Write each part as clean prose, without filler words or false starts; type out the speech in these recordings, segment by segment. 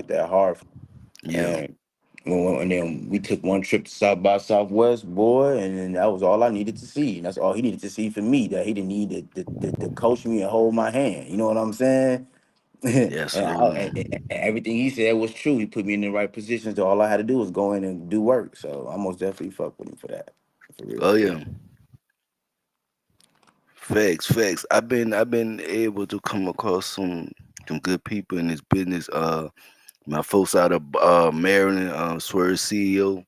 work that hard. Yeah. And and then we took one trip to South by Southwest, boy, and then that was all I needed to see. And that's all he needed to see for me. That he didn't need to coach me and hold my hand. You know what I'm saying? and, Yeah, absolutely. and everything he said was true. He put me in the right position, so all I had to do was go in and do work. So I most definitely fuck with him for that. For real, Oh for real. yeah. Facts. I've been able to come across some good people in this business. My folks out of Maryland, Swerve CEO.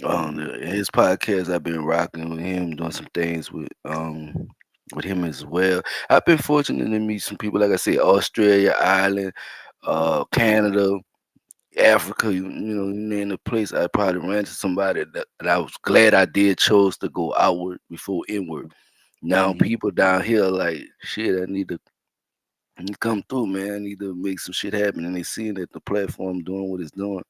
Mhm. His podcast, I've been rocking with him, doing some things with him as well. I've been fortunate to meet some people, like I said, Australia, Ireland, Canada, Africa. You name the place. I probably ran into somebody that I was glad I did chose to go outward before inward. Now Mhm. people down here like shit. I need to come through, man. I need to make some shit happen, and they seeing that the platform doing what it's doing.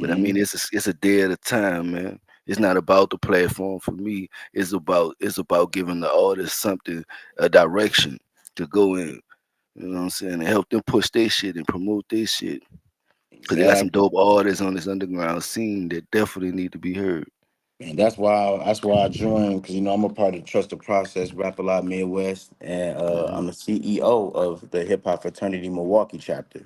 But I mean, Mhm. it's a day at a time, man. It's not about the platform for me. It's about giving the artist something, a direction to go in. You know what I'm saying? And help them push their shit and promote their shit. Cause they got some Exactly. dope artists on this underground scene that definitely need to be heard. And that's why I joined, because I'm a part of Trust the Process Rap a Lot Midwest, and I'm Hmm. the CEO of the Hip Hop Fraternity Milwaukee chapter.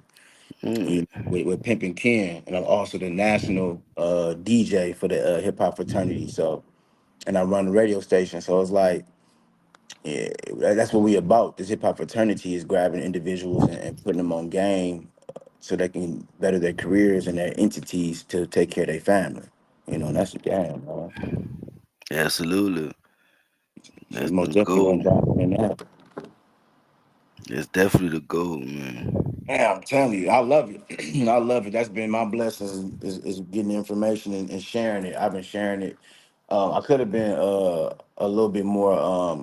Mm, With Pimpin' Ken, and I'm also the national DJ for the hip hop fraternity. So, and I run the radio station. So it's like, yeah, that's what we about. This hip hop fraternity is grabbing individuals and putting them on game so they can better their careers and their entities to take care of their family. And that's the game, man. absolutely. So we That's most the definitely goal. gonna dive in that. That's definitely the goal, man. Yeah, I'm telling you, I love it. I love it. That's been my blessing is getting the information and sharing it. I've been sharing it. I could have been a little bit more. I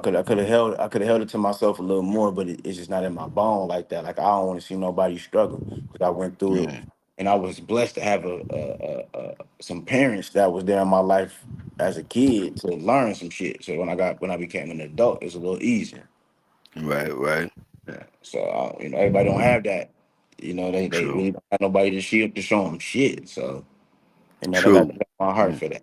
could have held it to myself a little more, but it's just not in my bone like that. Like I don't want to see nobody struggle because I went through it, Mm, and I was blessed to have some parents that was there in my life as a kid to learn some shit. So when I became an adult, it's a little easier. right. Yeah. So everybody don't have that. They True. really don't have nobody to show them shit. So True. I got my heart Mm, for that.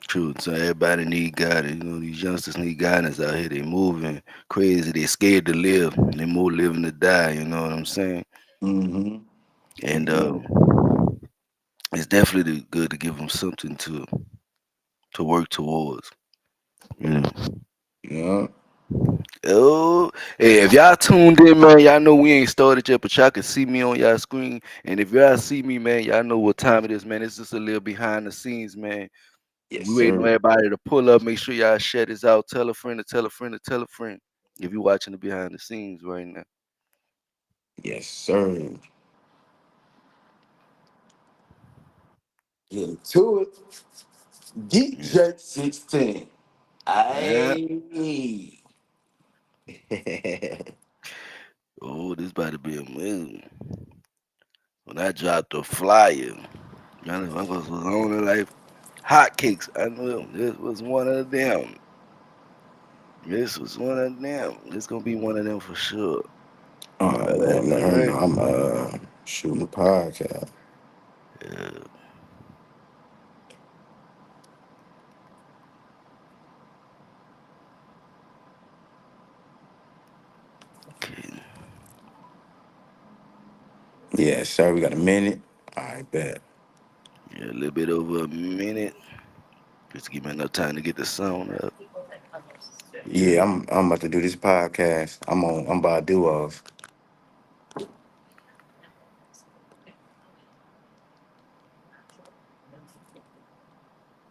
true. So everybody need guidance. These youngsters need guidance out here. They moving crazy. They scared to live. They more living to die. You know what I'm saying? Mm-hmm. And Yeah. it's definitely good to give them something to work towards. You know. Yeah. Oh, hey, if y'all tuned in, man, y'all know we ain't started yet, but y'all can see me on y'all screen. And if y'all see me, man, y'all know what time it is, man. It's just a little behind the scenes, man. Yes, We waiting on sir. everybody to pull up. Make sure y'all share this out. Tell a friend to tell a friend to tell a friend. If you're watching the behind the scenes right now. Yes, sir. Get to it. Yeah. DJ 16. Yeah. Aye. Oh, this about to be amazing. When I dropped the flyer, man, I was on it like hotcakes. I knew this was one of them. This was one of them. It's gonna be one of them for sure. Oh All right, man, let all her know right. I'm shooting a podcast. Yeah, okay. Yes, sir. We got a minute. I bet. Yeah, a little bit over a minute. Just to give me enough time to get the sound up. Yeah, I'm about to do this podcast. I'm about to do of.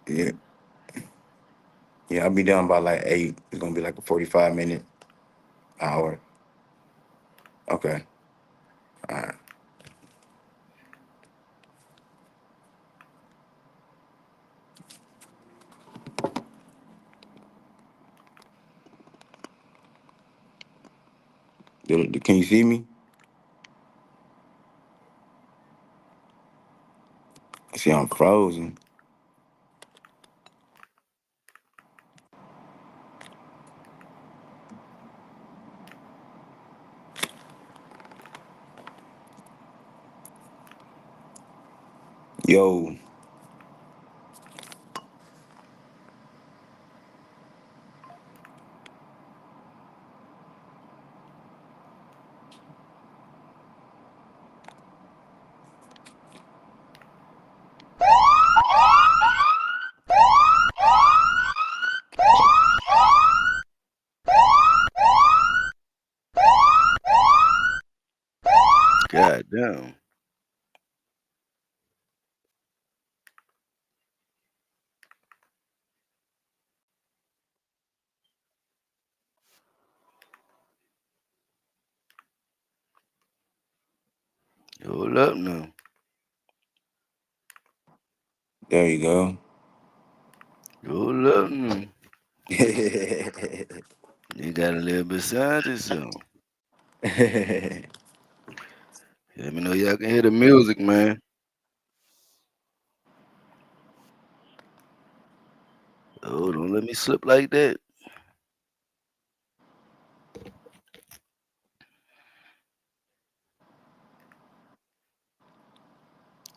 Yeah. Yeah, I'll be done by like 8. It's gonna be like a 45-minute hour. Okay. All right. Can you see me? See, I'm frozen. Yo, God damn. Hold up now. there you go. Hold up now. Yeah, You got a little beside yourself. Let me know y'all can hear the music, man. Oh, don't let me slip like that.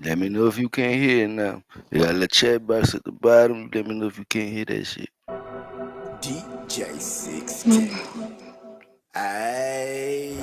Let me know if you can't hear it now. You got a little chat box at the bottom. Let me know if you can't hear that shit. DJ 16. Ayy.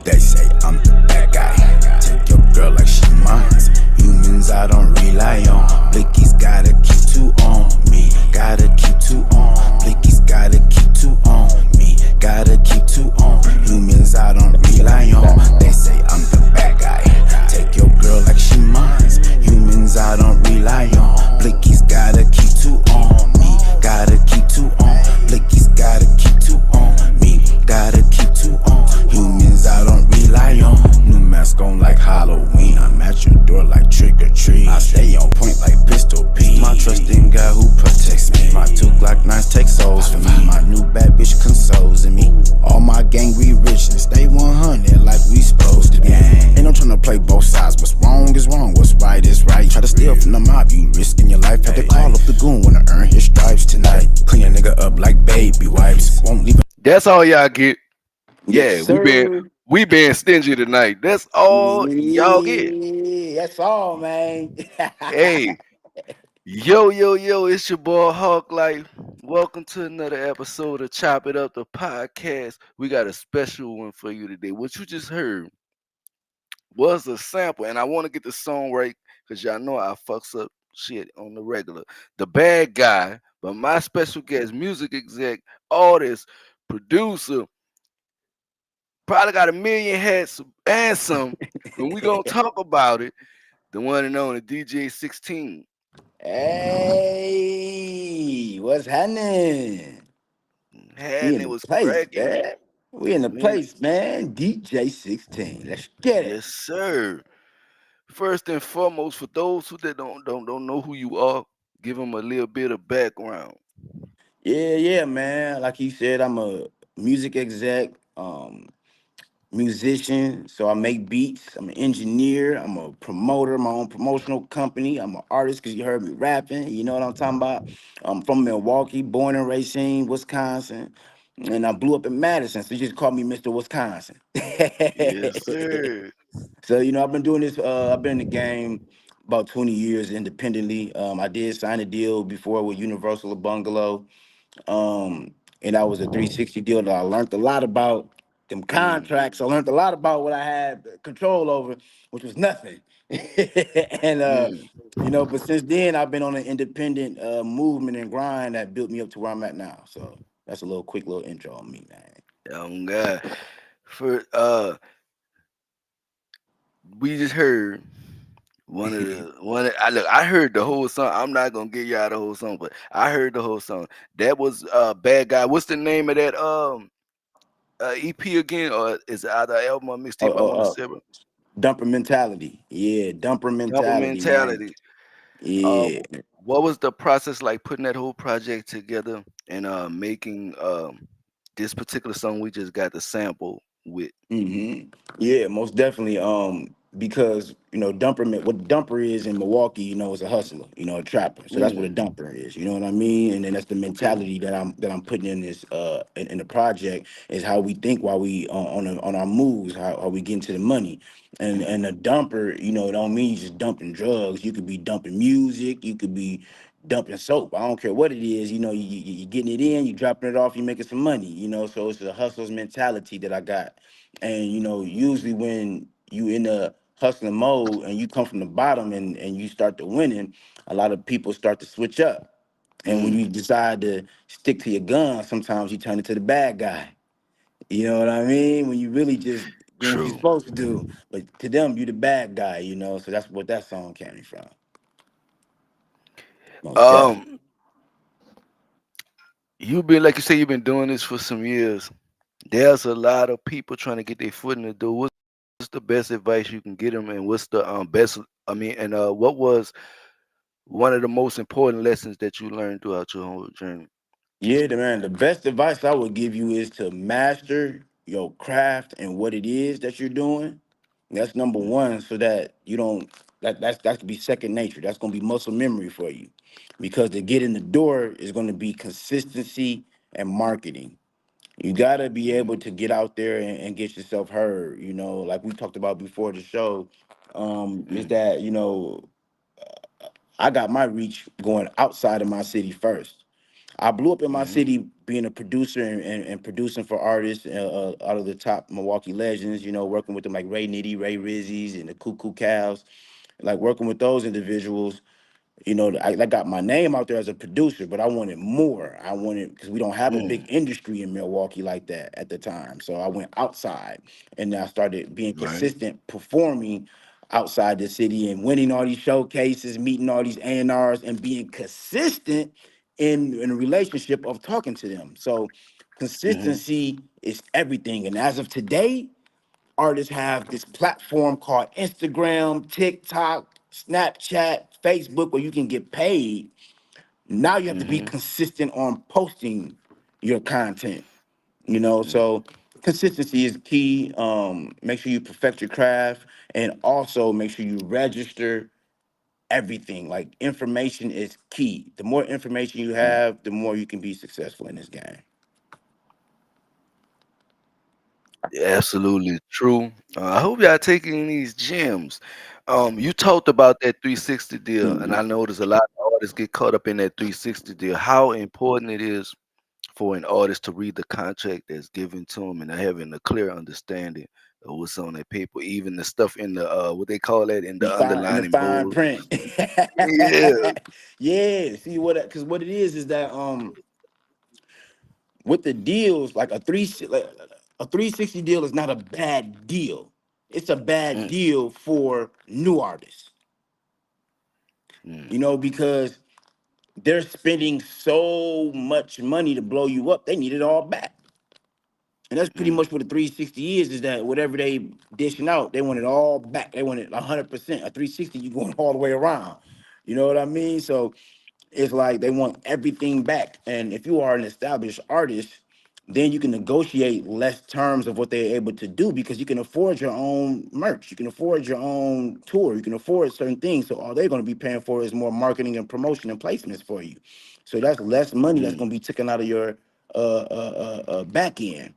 They say I'm the bad guy. Take your girl like she mine. Humans I don't rely on. Blicky's gotta keep two on me. Gotta keep two on. Blicky's gotta keep two on me. Gotta keep two on. Humans I don't rely on. They say I'm the bad guy. Take your girl like she mine. Humans I don't rely on. Blicky's gotta keep two on me. Gotta keep two on. Blicky's gotta keep two on me. Gotta keep two on. Humans I don't rely on. New mask on like Halloween. I'm at your door like trick or treat. I stay on point like pistol P. My trusting guy who protects me. My two Glock 9s take souls for me. My new bad bitch consoles me. All my gang we rich and stay 100 like we supposed to be. Ain't no tryna play both sides. What's wrong is wrong. What's right is right. Try to steal from the mob, you risking your life. Had to call up the goon wanna earn his stripes tonight. Clean a nigga up like baby wipes. Won't leave. That's all y'all get. yes, Yeah, sir. we been stingy tonight. That's all y'all get. Yeah, that's all, man. Hey, yo, it's your boy Hawk Life. Welcome to another episode of Chop It Up the podcast. We got a special one for you today. What you just heard was a sample, and I want to get the song right because y'all know I fucks up shit on the regular. The Bad Guy, but my special guest, music exec, artist, producer, probably got a million hats and some, and we gonna talk about it. The one and only DJ 16. Hey, what's happening? We And in it the was place, cracking. man. We in the Man, place, man. DJ 16. Let's get it. yes, sir. First and foremost, for those who that don't know who you are, give them a little bit of background. Yeah, man. Like you said, I'm a music exec, musician. So I make beats. I'm an engineer. I'm a promoter, my own promotional company. I'm an artist because you heard me rapping. You know what I'm talking about? I'm from Milwaukee, born in Racine, Wisconsin. And I blew up in Madison, so you just call me Mr. Wisconsin. Yes, sir. So I've been doing this. I've been in the game about 20 years independently. I did sign a deal before with Universal Bungalow, and that was a 360 deal that I learned a lot about them Mm, contracts. I learned a lot about what I had control over, which was nothing. and mm. but since then I've been on an independent movement and grind that built me up to where I'm at now. So that's a little quick little intro on me, man. Oh God. For we just heard I heard the whole song. I'm not gonna give y'all the whole song, but I heard the whole song. That was Bad Guy. What's the name of that EP again? Or is it either album or Oh, mixtape? I oh, want to say dumper mentality. Yeah, dumper Double mentality, man. mentality. Uh, Yeah. what was the process like putting that whole project together and making this particular song we just got the sample with? Yeah, most definitely. because dumper, what dumper is in Milwaukee, is a hustler, a trapper. So that's what a Mm, dumper is. You know what I mean? And then that's the okay. mentality that I'm putting in this in the project, is how we think while we on our moves, how we get into the money. And a dumper, it don't mean you just dumping drugs. You could be dumping music. You could be dumping soap. I don't care what it is. You getting it in, you dropping it off, you making some money. So it's a hustler's mentality that I got. And usually when you in a hustling mode and you come from the bottom and you start to winning, a lot of people start to switch up. And when you Mm, decide to stick to your gun, sometimes you turn into the bad guy. You know what I mean? When you really just doing what you're true. supposed to do, but to them, you the bad guy. So that's what that song came from. Most definitely. Um, you've been like you say, you've been doing this for some years. There's a lot of people trying to get their foot in the door. What's the best advice you can get them, and what's the best? I mean, and what was one of the most important lessons that you learned throughout your whole journey? Yeah, man. The best advice I would give you is to master your craft and what it is that you're doing. That's number Mm, one, so that you don't that could be second nature. That's gonna be muscle memory for you, because to get in the door is gonna be consistency and marketing. You gotta be able to get out there and get yourself heard. Like we talked about before the show, is mm, that I got my reach going outside of my city first. I blew up in my mm, city being a producer and producing for artists out of the top Milwaukee legends, working with them like Ray Nitty, Ray Rizzies, and the Cuckoo Cows, like working with those individuals. I got my name out there as a producer, but I wanted more. I wanted, because we don't have a big mm. industry in Milwaukee like that at the time. So I went outside, and I started being Right. consistent, performing outside the city and winning all these showcases, meeting all these A&Rs, and being consistent in a relationship of talking to them. So Mm-hmm. consistency is everything. And as of today, artists have this platform called Instagram, TikTok, Snapchat, Facebook, where you can get paid. Now you have to be Mm-hmm. consistent on posting your content. Mm. So consistency is key. Make sure you perfect your craft, and also make sure you register everything. Like, information is key. The more information you Mm. have, the more you can be successful in this game. Absolutely true. I hope y'all taking these gems. You talked about that 360 deal, and Mhm. I notice a lot of artists get caught up in that 360 deal. How important it is for an artist to read the contract that's given to them and having a clear understanding of what's on that paper, even the stuff in the what they call that in The the fine in the underlining fine bold. print. Yeah. Yeah. See what? Because what it is that with the deals, like a 360 deal is not a bad deal. It's a bad Mm, deal for new artists. mm, Because they're spending so much money to blow you up, they need it all back. And that's pretty mm, much what a 360 is that whatever they dishing out, they want it all back. They want it 100%. A 360, you going all the way around. You know what I mean? So it's like they want everything back. And if you are an established artist, then you can negotiate less terms of what they're able to do, because you can afford your own merch. You can afford your own tour. You can afford certain things. So all they're going to be paying for is more marketing and promotion and placements for you. So that's less money that's mm, going to be taken out of your back end.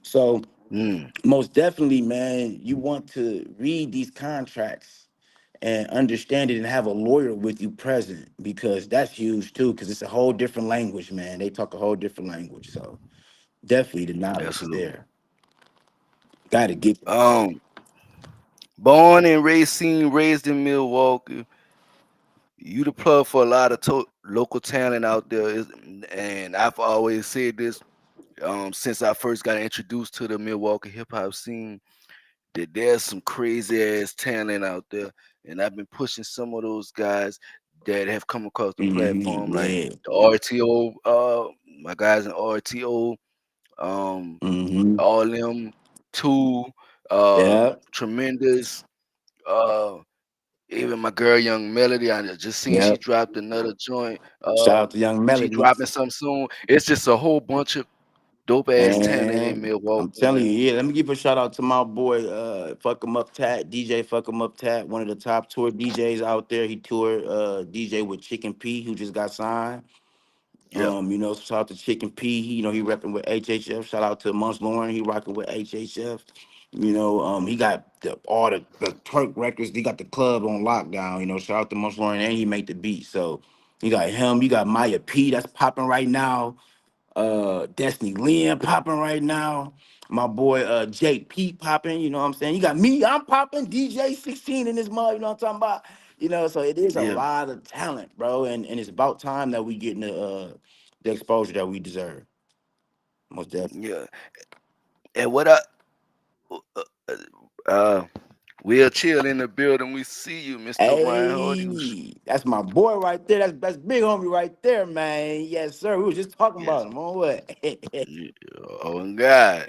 So mm. most definitely, man, you want to read these contracts and understand it and have a lawyer with you present, because that's huge too, because it's a whole different language, man. They talk a whole different language. So definitely the knowledge is Absolutely. there. Gotta get that. Um, born and raised in Milwaukee. You the plug for a lot of local talent out there, and I've always said this since I first got introduced to the Milwaukee hip hop scene, that there's some crazy ass talent out there, and I've been pushing some of those guys that have come across the platform, like Yeah. the RTO, my guys in RTO, um, Mm-hmm. all them two, Yep. tremendous, uh, even my girl Young Melody. I just seen she Yep. dropped another joint. Shout out to Young She Melody. dropping some soon. It's just a whole bunch of dope ass talent in And I'm Milwaukee, telling you, man. yeah, let me give a shout out to my boy, Fuck 'em Up Tat, DJ Fuck 'em Up Tat, one of the top tour DJs out there. He toured DJ with Chicken P, who just got signed. Yeah, Shout out to Chicken P. He repping with HHF. Shout out to Munch Lauren. He rocking with HHF. He got all the Turk records. He got the club on lockdown. Shout out to Munch Lauren, and he made the beat. So you got him. You got Maya P. That's popping right now. Destiny Lynn popping right now. My boy Jake P popping, you know what I'm saying? You got me, I'm popping, DJ 16 in this mud, you know what I'm talking about? So it is a yeah, lot of talent, bro. And it's about time that we getting the exposure that we deserve. Most definitely. yeah. And what I uh, uh we'll chill in the building. We see you, Mr. Ryan Hardy. Hey, that's my boy right there. That's big homie right there, man. Yes, sir. We was just talking Yes. about him. On what? Yeah, oh God.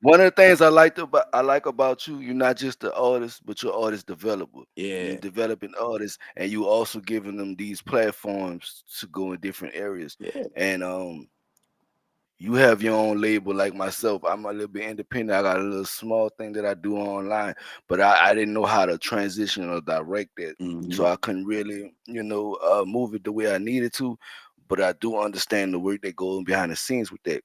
One of the things I like about you, you're not just the artist, but you're artist developer. You Yeah. developing artists, and you also giving them these platforms to go in different areas. Yeah. And you have your own label like myself. I'm a little bit independent. I got a little small thing that I do online, but I didn't know how to transition or direct it. Hmm. So I couldn't really, move it the way I needed to. But I do understand the work that goes behind the scenes with that.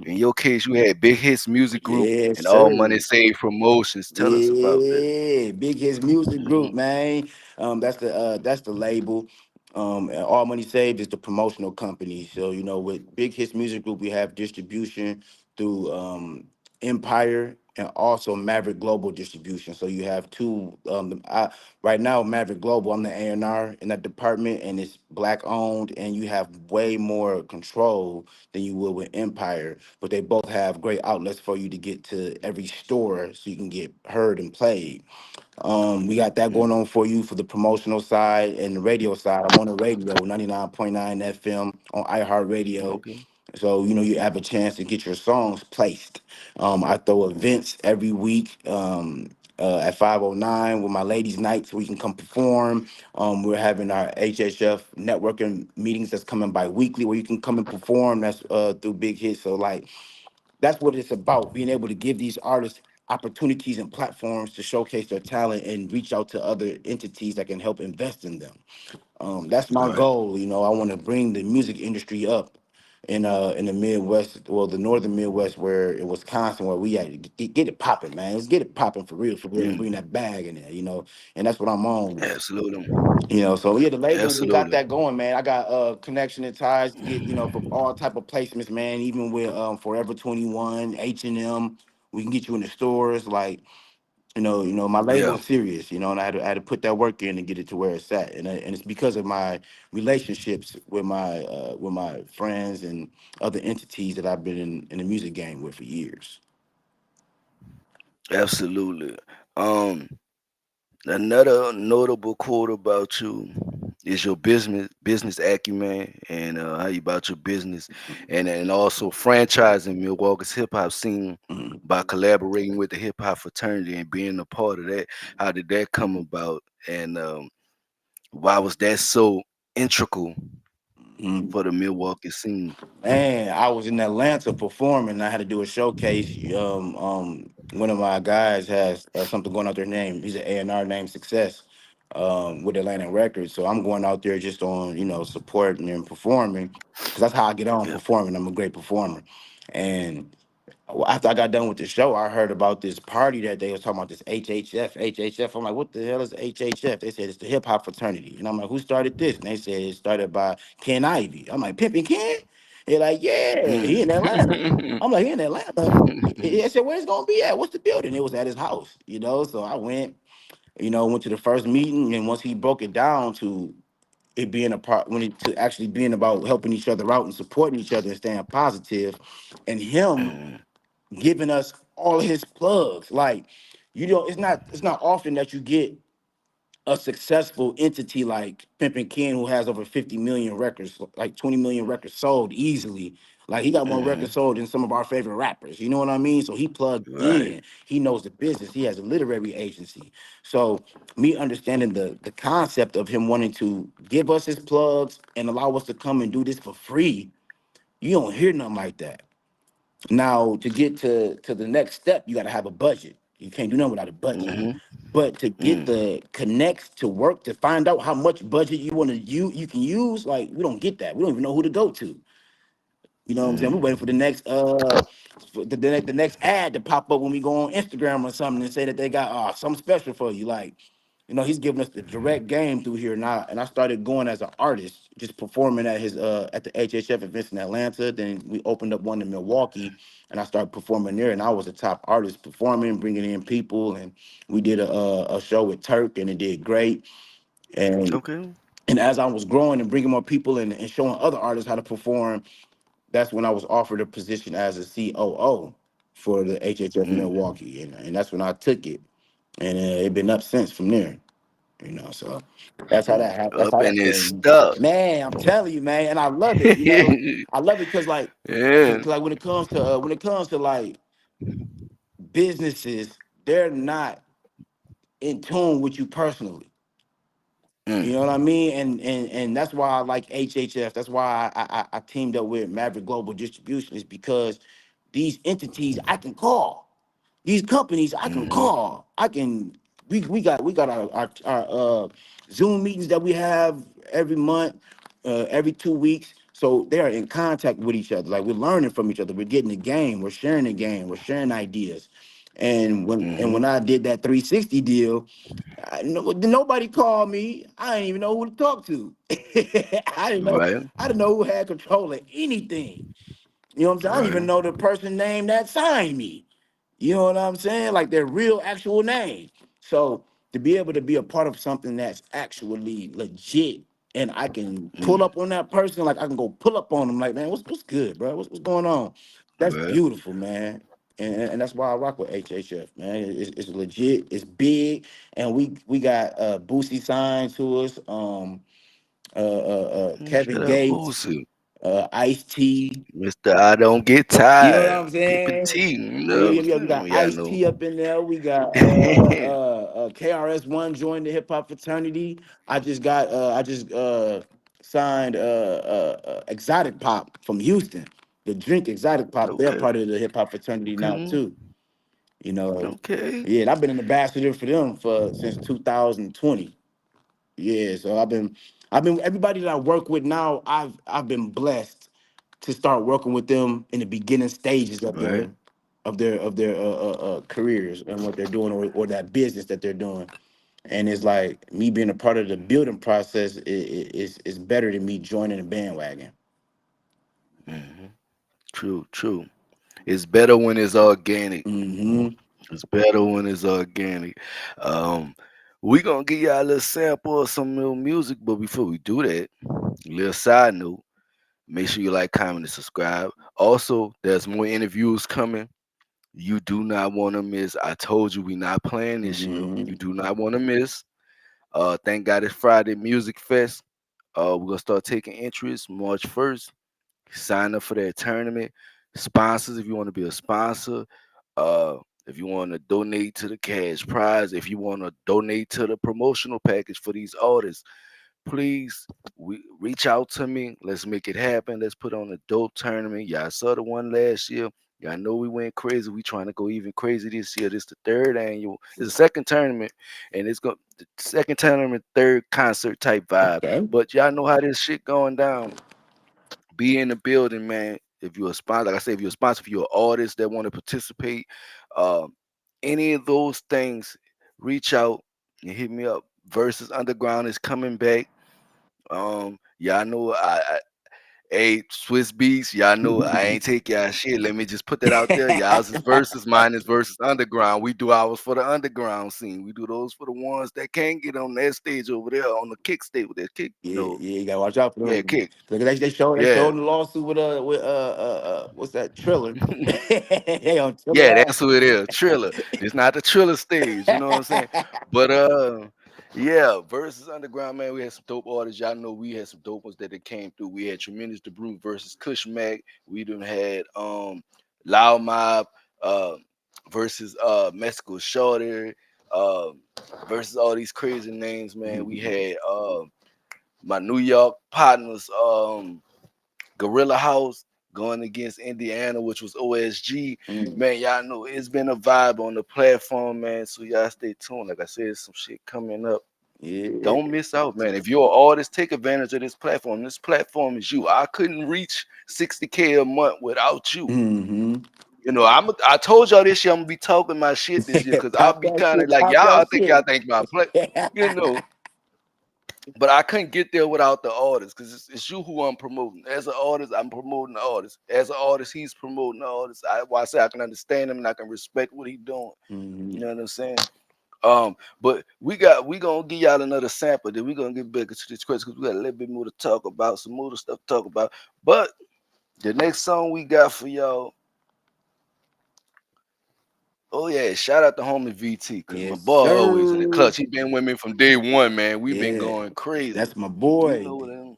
In Hmm. your case, you had Big Hits Music Group Yes, and All Money sir. Saved Promotions. Tell us about that. Yeah, Big Hits Music Group, Hmm. man. That's the label. And All Money Saved is the promotional company. So with Big Hits Music Group, we have distribution through Empire and also Maverick Global Distribution. So you have two. Right now, Maverick Global, I'm the A&R in that department, and it's black owned, and you have way more control than you would with Empire. But they both have great outlets for you to get to every store, so you can get heard and played. We got that going on for you for the promotional side and the radio side. I'm on the radio, 99.9 FM on iHeartRadio. Okay. So, you have a chance to get your songs placed. I throw events every week at 509 with my ladies' nights. We can come perform. We're having our HHF networking meetings that's coming by weekly where you can come and perform. That's through Big Hits. So, like, that's what it's about, being able to give these artists opportunities and platforms to showcase their talent and reach out to other entities that can help invest in them. That's my Right. goal. I want to bring the music industry up in the Midwest, well, the northern Midwest, where in Wisconsin, where we at, get it popping, man. Let's get it popping for real, and bring Mm, that bag in there. And that's what I'm on with. absolutely. So yeah, the label, we got Absolutely. that going, man. I got connection and ties to get, for all type of placements, man. Even with Forever 21, H&M, we can get you in the stores. Like, my label Yeah. is serious, and I had to put that work in and get it to where it's at. And it's because of my relationships with my friends and other entities that I've been in the music game with for years. Absolutely. Um, Another notable quote about you is your business acumen and how you about your business and also franchising Milwaukee's hip hop scene Mhm. by collaborating with the hip hop fraternity and being a part of that. How did that come about? And why was that so integral Mhm. for the Milwaukee scene? Man, I was in Atlanta performing. I had to do a showcase. One of my guys has something going out there named. He's an A&R named Success with Atlantic Records. So I'm going out there just on supporting and performing because that's how I get on Yeah. performing. I'm a great performer, and after I got done with the show, I heard about this party that they was talking about, this HHF. HHF. I'm like, what the hell is HHF? They said it's the hip hop fraternity. And I'm like, who started this? And they said it started by Ken Ivy. I'm like, Pimpin' Ken? They're like, yeah, he in Atlanta. Mm. I'm like, he in Atlanta. I said, where's it gonna be at? What's the building? It was at his house. So I went to the first meeting, and once he broke it down to it being a part, to actually being about helping each other out and supporting each other and staying positive, and him giving us all of his plugs. Like, it's not often that you get a successful entity like Pimpin' Ken, who has over 50 million records, like 20 million records sold easily. Like, he got more records Mhm. sold than some of our favorite rappers. You know what I mean? So he plugged Right. in. He knows the business. He has a literary agency. So me understanding the concept of him wanting to give us his plugs and allow us to come and do this for free, you don't hear nothing like that. Now, to get to the next step, you got to have a budget. You can't do nothing without a budget. Mm-hmm. But to get Mm. the connects to work to find out how much budget you can use, like we don't get that. We don't even know who to go to. You know what I'm saying? We're Mm. waiting for the next for the next ad to pop up when we go on Instagram or something and say that they got something special for you. Like, he's giving us the direct game through here now. And I started going as an artist, just performing at his at the HHF events in Atlanta. Then we opened up one in Milwaukee, and I started performing there. And I was a top artist performing, bringing in people, and we did a show with Turk, and it did great. And Okay. and as I was growing and bringing more people in and showing other artists how to perform, that's when I was offered a position as a COO for the HHF Mm. Milwaukee, and that's when I took it, and it been up since from there. So that's how that happened. That's Up how and that it's came. stuck. Man, I'm telling you, man, and I love it. I love it because Yeah. like when it comes to like businesses, they're not in tune with you personally. You know Mm. what I mean? And that's why I like HHF. That's why I teamed up with Maverick Global Distribution, is because these entities I can call. These companies I can Mm-hmm. call. We got our Zoom meetings that we have every month, every 2 weeks. So they are in contact with each other. Like, we're learning from each other. We're getting the game. We're sharing the game. We're sharing ideas. And when Mm-hmm. I did that 360 deal, nobody called me. I didn't even know who to talk to. I didn't know. Right. I didn't know who had control of anything. You know what I'm saying? I don't even Right. know the person name that signed me. You know what I'm saying? Like, their real actual name. So to be able to be a part of something that's actually legit, and I can pull Mm. up on that person, like I can go pull up on them, like, man, what's good, bro? What's going on? That's Right. beautiful, man. And that's why I rock with HHF, man. It's legit, it's big, and we got Boosie signed to us, Shout Kevin out Gates, Boosie. Ice T. Mr. I don't get You know what I'm tired. Pippin' saying? T. You Yeah, know yeah, what yeah. I'm We saying? got Yeah, I Ice know. T up in there. We got KRS-One joined the hip hop fraternity. I just signed Exotic Pop from Houston. The drink Exotic Pop, they're Okay. part of the hip hop fraternity now Okay. too. You know, Okay. yeah, and I've been an ambassador for them for since 2020. Yeah, so I've been everybody that I work with now. I've been blessed to start working with them in the beginning stages of Right. their careers and what they're doing, or that business that they're doing. And it's like me being a part of the building process is better than me joining a bandwagon. Hmm. True. True. It's better when it's organic. Mm-hmm. It's better when it's organic. Um, we gonna give y'all a little sample of some little music, but before we do that, a little side note. Make sure you like, comment, and subscribe. Also, there's more interviews coming. You do not want to miss. I told you we not playing this year. You Mm-hmm. do not want to miss. Thank God it's Friday Music Fest. We're gonna start taking interest March 1st. Sign up for that tournament. Sponsors, if you want to be a sponsor, uh, if you want to donate to the cash prize, if you want to donate to the promotional package for these artists, please reach out to me. Let's make it happen. Let's put on a dope tournament. Y'all saw the one last year. Y'all know we went crazy. We trying to go even crazy this year. This the third annual. It's the second tournament, and it's going the second tournament, third concert type vibe. Okay. But y'all know how this shit going down. Be in the building, man. If you're a sponsor, like I said, if you're a sponsor, if you're an artist that want to participate, um, any of those things, reach out and hit me up. Versus Underground is coming back. Y'all know hey, Swiss Beats, y'all know I ain't take y'all shit. Let me just put that out there. Y'all's is versus, mine is versus underground. We do ours for the underground scene. We do those for the ones that can't get on that stage over there on the kick stage with that kick. Yeah, No, yeah, you gotta watch out for yeah, them. kick. Look, they showed Yeah. in the lawsuit with what's that, Triller? They on Triller Yeah, ass. that's who it is. Triller. It's not the Triller stage, you know what I'm saying? But yeah, versus Underground, man, we had some dope artists. Y'all know we had some dope ones that came through. We had Tremendous the Brute versus Kush Mac. We done had Loud Mob uh versus Mexico Shorter uh versus all these crazy names, man. We had my New York partners, Gorilla House. going against Indiana, which was OSG. Mm. Man, y'all know it's been a vibe on the platform, man. So y'all stay tuned. Like I said, some shit coming up. Yeah. Don't miss out, man. If you're an artist, take advantage of this platform. This platform is you. I couldn't reach 60K a month without you. Mm-hmm. You know, I told y'all this year I'm gonna be talking my shit this year because I'll Talk be that kind of shit. like Talk that y'all think shit. y'all think my play, you know. But I couldn't get there without the artist because it's you who I'm promoting. As an artist, I'm promoting the artist. As an artist, he's promoting the artist. Why I say I can understand him and I can respect what he's doing. You Mm-hmm. know what I'm saying? But we gonna give y'all another sample. Then we gonna get back into this question because we got a little bit more to talk about, some more stuff to talk about. But the next song we got for y'all. Oh yeah, shout out to homie VT because my Yes, boy always in the sir. clutch. He been with me from day one, man. We been Yeah. going crazy. That's my You boy. know what?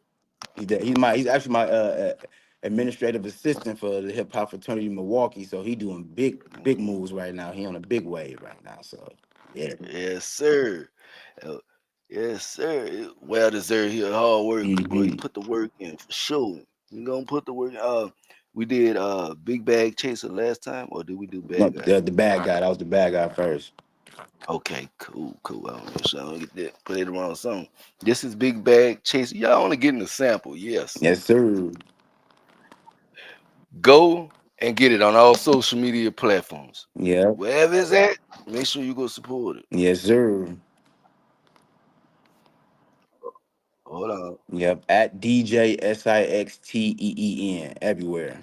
He's actually my administrative assistant for the hip hop fraternity in Milwaukee. So he doing big Mm, moves right now. He on a big wave right now. So yeah. yes, sir. Uh, yes, sir. Well deserved. He a hard worker, bro. He Mm-hmm. put the work in for sure. You gonna put the work. We did Big Bag Chaser last time, or did we do No, Bad Guy? the bad guy. That was the bad guy first. Okay, cool. I don't know, so I don't get that. Put it around song. This is Big Bag Chaser. Y'all only getting a sample, yes. Yes, sir. Go and get it on all social media platforms. Yep. Wherever it's at, make sure you go support it. Yes, sir. Hold on. Yep. At DJSIXTEEN everywhere.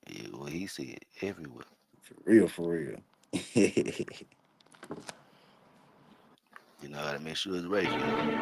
Yeah, well, he said everywhere. For real, for real. You know how to make sure it's right, fam.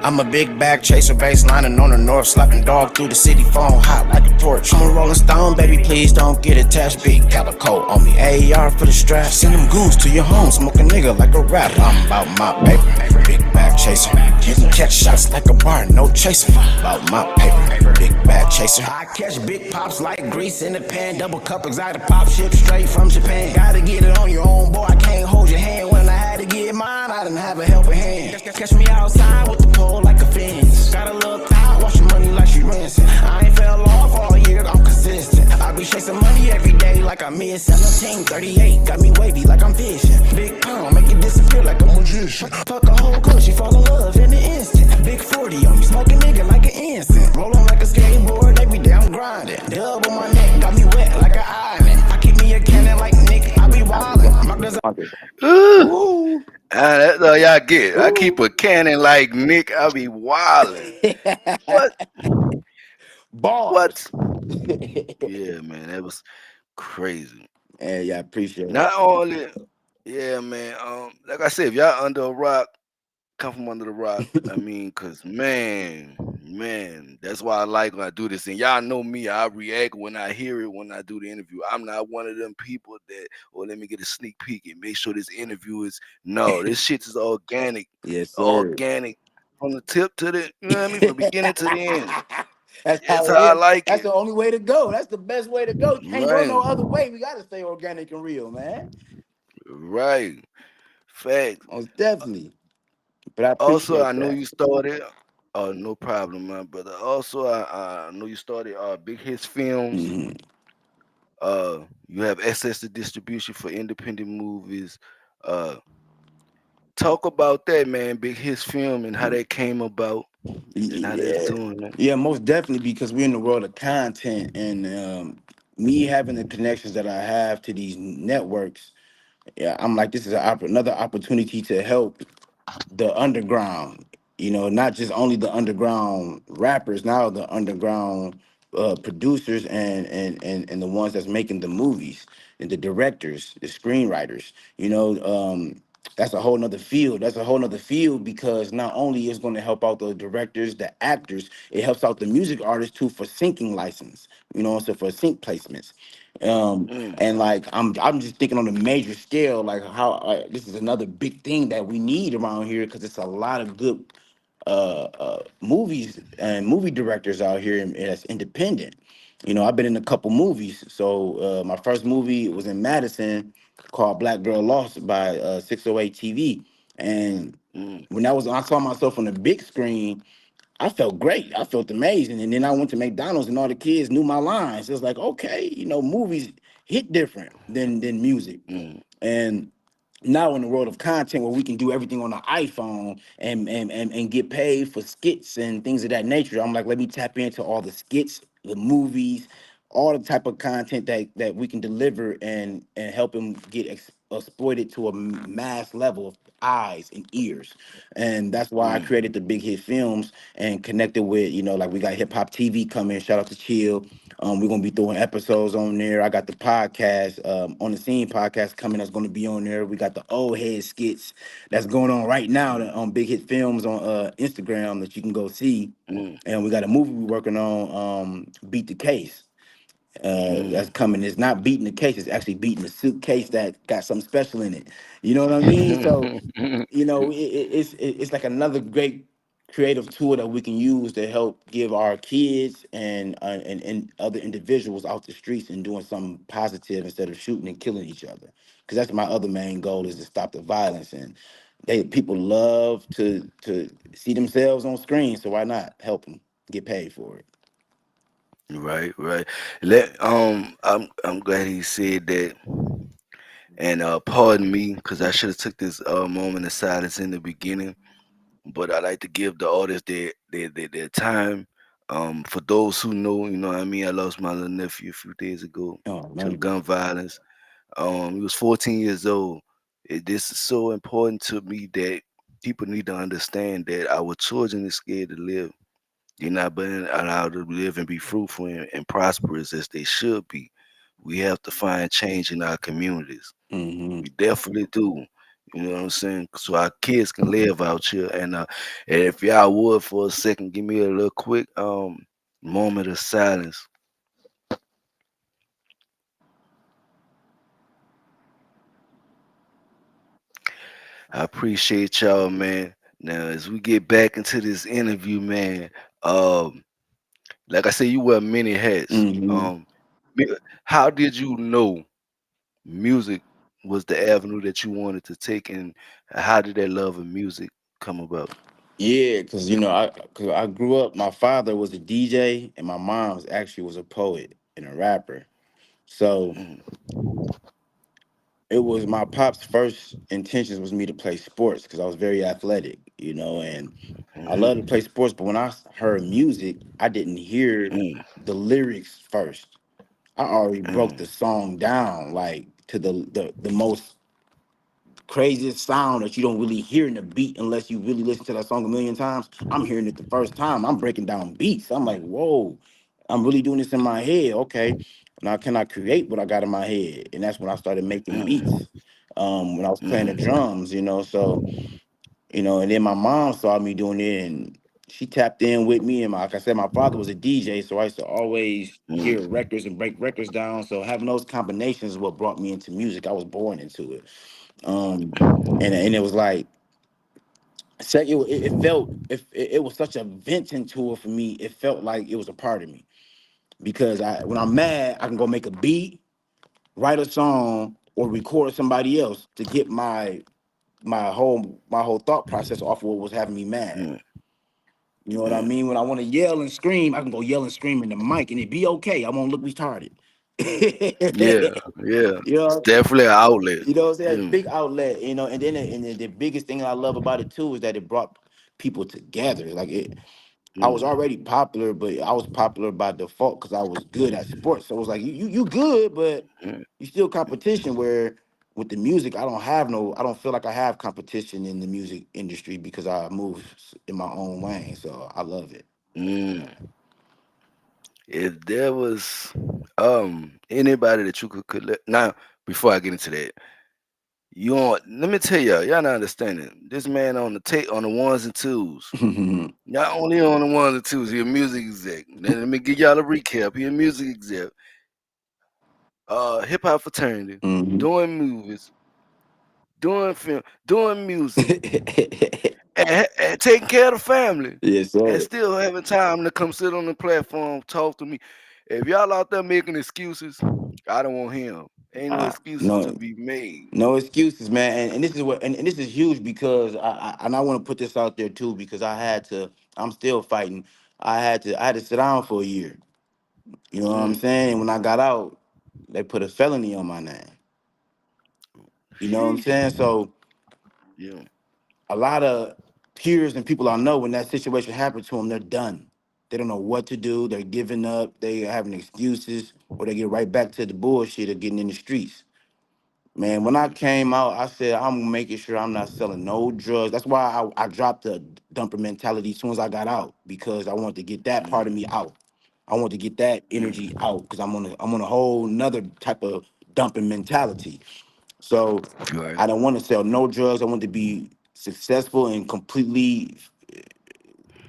I'm a big bag chaser, baselining on the north, slapping dog through the city, phone hot like a torch. I'm a rolling stone, baby, please don't get attached. Big calico on me, AR for the strap. Send them goons to your home, smoke a nigga like a rapper. I'm about my paper, big bag chaser. You can catch shots like a bar, no chaser. About my paper, big bag chaser. I catch big pops like grease in the pan, double cup exotic pop ship straight from Japan. Gotta get it on your own, boy, I can't hold your hand. When I had to get mine, I didn't have a helping hand. Catch me outside with the pole like a fence. Got a little thigh, wash your money like she rinsing. I ain't fell off all year, I'm consistent. I be chasing money every day like I'm mid 17, 38. Got me wavy like I'm fishing. Big pound, make it disappear like a magician. Fuck a whole girl, she fall in love in an instant. Big 40 on me, smoking nigga like an incense. Rollin' like a skateboard, every day I'm grinding. Dub on my neck, got me wet like an island. I keep me a cannon like Nick, I be wildin'. Mark Ooh, Ooh, that's all y'all get. I keep ooh. a cannon like Nick. I be wildin'. What? Bars. What? Yeah, man, that was crazy. Hey, yeah, I appreciate it. Not only, yeah, man. Like I said, if y'all under a rock, come from under the rock. I mean, cause man, that's why I like when I do this. And y'all know me, I react when I hear it when I do the interview. I'm not one of them people that, oh, let me get a sneak peek and make sure this interview is no, this shit is Yes, sir. organic from the tip to the, you know what I mean, from the beginning to the end. That's how That's it how I is. like That's it. the only way to go. That's the best way to go. Can't go Right, no other way. We gotta stay organic and real, man. right. Facts. Most definitely. But I Also, I appreciate know that. you started. Oh, no problem, my brother. Also, I know you started Big Hits Films. Hmm. You have access to distribution for independent movies. Uh, talk about that, man. Big Hits Film and how that came about and how that's Yeah, doing, man. yeah, most definitely because we're in the world of content and me having the connections that I have to these networks. Yeah, I'm like, this is another opportunity to help the underground, not just only the underground rappers, now the underground producers and the ones that's making the movies and the directors, the screenwriters, that's a whole nother field. That's a whole nother field because not only is going to help out the directors, the actors, it helps out the music artists too for syncing license, so for sync placements. Mm, And like I'm just thinking on a major scale, like how this is another big thing that we need around here because it's a lot of good movies and movie directors out here and that's independent. I've been in a couple movies. So my first movie was in Madison called Black Girl Lost by 608 TV, and mm, when I saw myself on the big screen, I felt great. I felt amazing. And then I went to McDonald's and all the kids knew my lines. It was like, okay, movies hit different than music. Mm, And now in the world of content where we can do everything on the iPhone and get paid for skits and things of that nature, I'm like, let me tap into all the skits, the movies, all the type of content that we can deliver and help them get exploited to a mass level of eyes and ears. And that's why I mm, created the Big Hit Films and connected with, like we got Hip Hop TV coming. Shout out to Chill. We're gonna be throwing episodes on there. I got the podcast, on the scene podcast coming. That's gonna be on there. We got the old head skits that's going on right now on Big Hit Films on Instagram that you can go see. mm, And we got a movie we're working on, Beat the Case. That's mm. coming. It's not beating the case. It's actually beating the suitcase that got something special in it. You know what I mean? So it's like another great creative tool that we can use to help give our kids and other individuals out the streets and doing something positive instead of shooting and killing each other. Because that's my other main goal is to stop the violence. And people love to see themselves on screen, so why not help them get paid for it? Right, right. I'm glad he said that. And pardon me, because I should have took this moment of silence in the beginning. But I like to give the artists their time. For those who know, you know what I mean. I lost my little nephew a few days ago Oh to man. gun violence. He was 14 years old. This is so important to me that people need to understand that our children is scared to live. They're not being allowed to live and be fruitful and prosperous as they should be. We have to find change in our communities. Hmm. We definitely do. You know what I'm saying? So our kids can live out here. And if y'all would for a second, give me a little quick moment of silence. I appreciate y'all, man. Now as we get back into this interview, man, um, like I said, you wear many hats. Hmm. How did you know music was the avenue that you wanted to take, and how did that love of music come about? Yeah, because cause I grew up. My father was a DJ, and my mom's actually was a poet and a rapper. So Mm, it was my pop's first intentions was me to play sports because I was very athletic, and I love to mhm, play sports. But when I heard music, I didn't hear mm, the lyrics first. I already broke the mm, song down like to the most craziest sound that you don't really hear in the beat unless you really listen to that song a million times. I'm hearing it the first time. I'm breaking down beats. I'm like, whoa, I'm really doing this in my head. Okay. Now can I create what I got in my head? And that's when I started making mm, beats. When I was playing the mm, drums, so and then my mom saw me doing it and she tapped in with me. And like I said, my father was a DJ, so I used to always hear mm, records and break records down. So having those combinations is what brought me into music. I was born into it. Um, and it was like it felt it was such a venting tool for me. It felt like it was a part of me because when I'm mad, I can go make a beat, write a song, or record somebody else to get my whole thought process off of what was having me mad. mm, You know what I mm. mean? When I want to yell and scream, I can go yell and scream in the mic, and it be okay. I won't look retarded. Yeah, yeah. you It's know, definitely an outlet. what I'm saying? Mm, Big outlet. And then the biggest thing I love about it too is that it brought people together. Like I was mm, already popular, but I was popular by default because I was good at sports. So it was like you good, but mm, you still competition. Where with the music, I don't feel like I have competition in the music industry because I move in my own lane. So I love it. mm. If there was anybody that you could collect now, before I get into that, let me tell y'all not understanding. This man on the tape on the ones and twos. Not only on the ones and twos, he a music exec. Now, let me give y'all a recap. He a music exec, hip hop fraternity, Mhm. doing movies, doing film, doing music, and taking care of the family, Yes, and sir. still having time to come sit on the platform, talk to me. If y'all out there making excuses, I don't want him. Ain't no excuses to No, be made. no excuses, man. And this is what, and this is huge because and I want to put this out there too because I had to. I'm still fighting. I had to sit down for a year. You know what I'm Mm, saying? And when I got out, they put a felony on my name. You know what I'm sheesh. saying? So Yeah. a lot of peers and people I know, when that situation happened to them, they're done. They don't know what to do. They're giving up. They having excuses, or they get right back to the bullshit of getting in the streets. Man, when I came out, I said I'm making sure I'm not selling no drugs. That's why I dropped the dumper mentality as soon as I got out, because I wanted to get that part of me out. I want to get that energy Mm, out because I'm on a whole nother type of dumping mentality. So right. I don't want to sell no drugs. I want to be successful and completely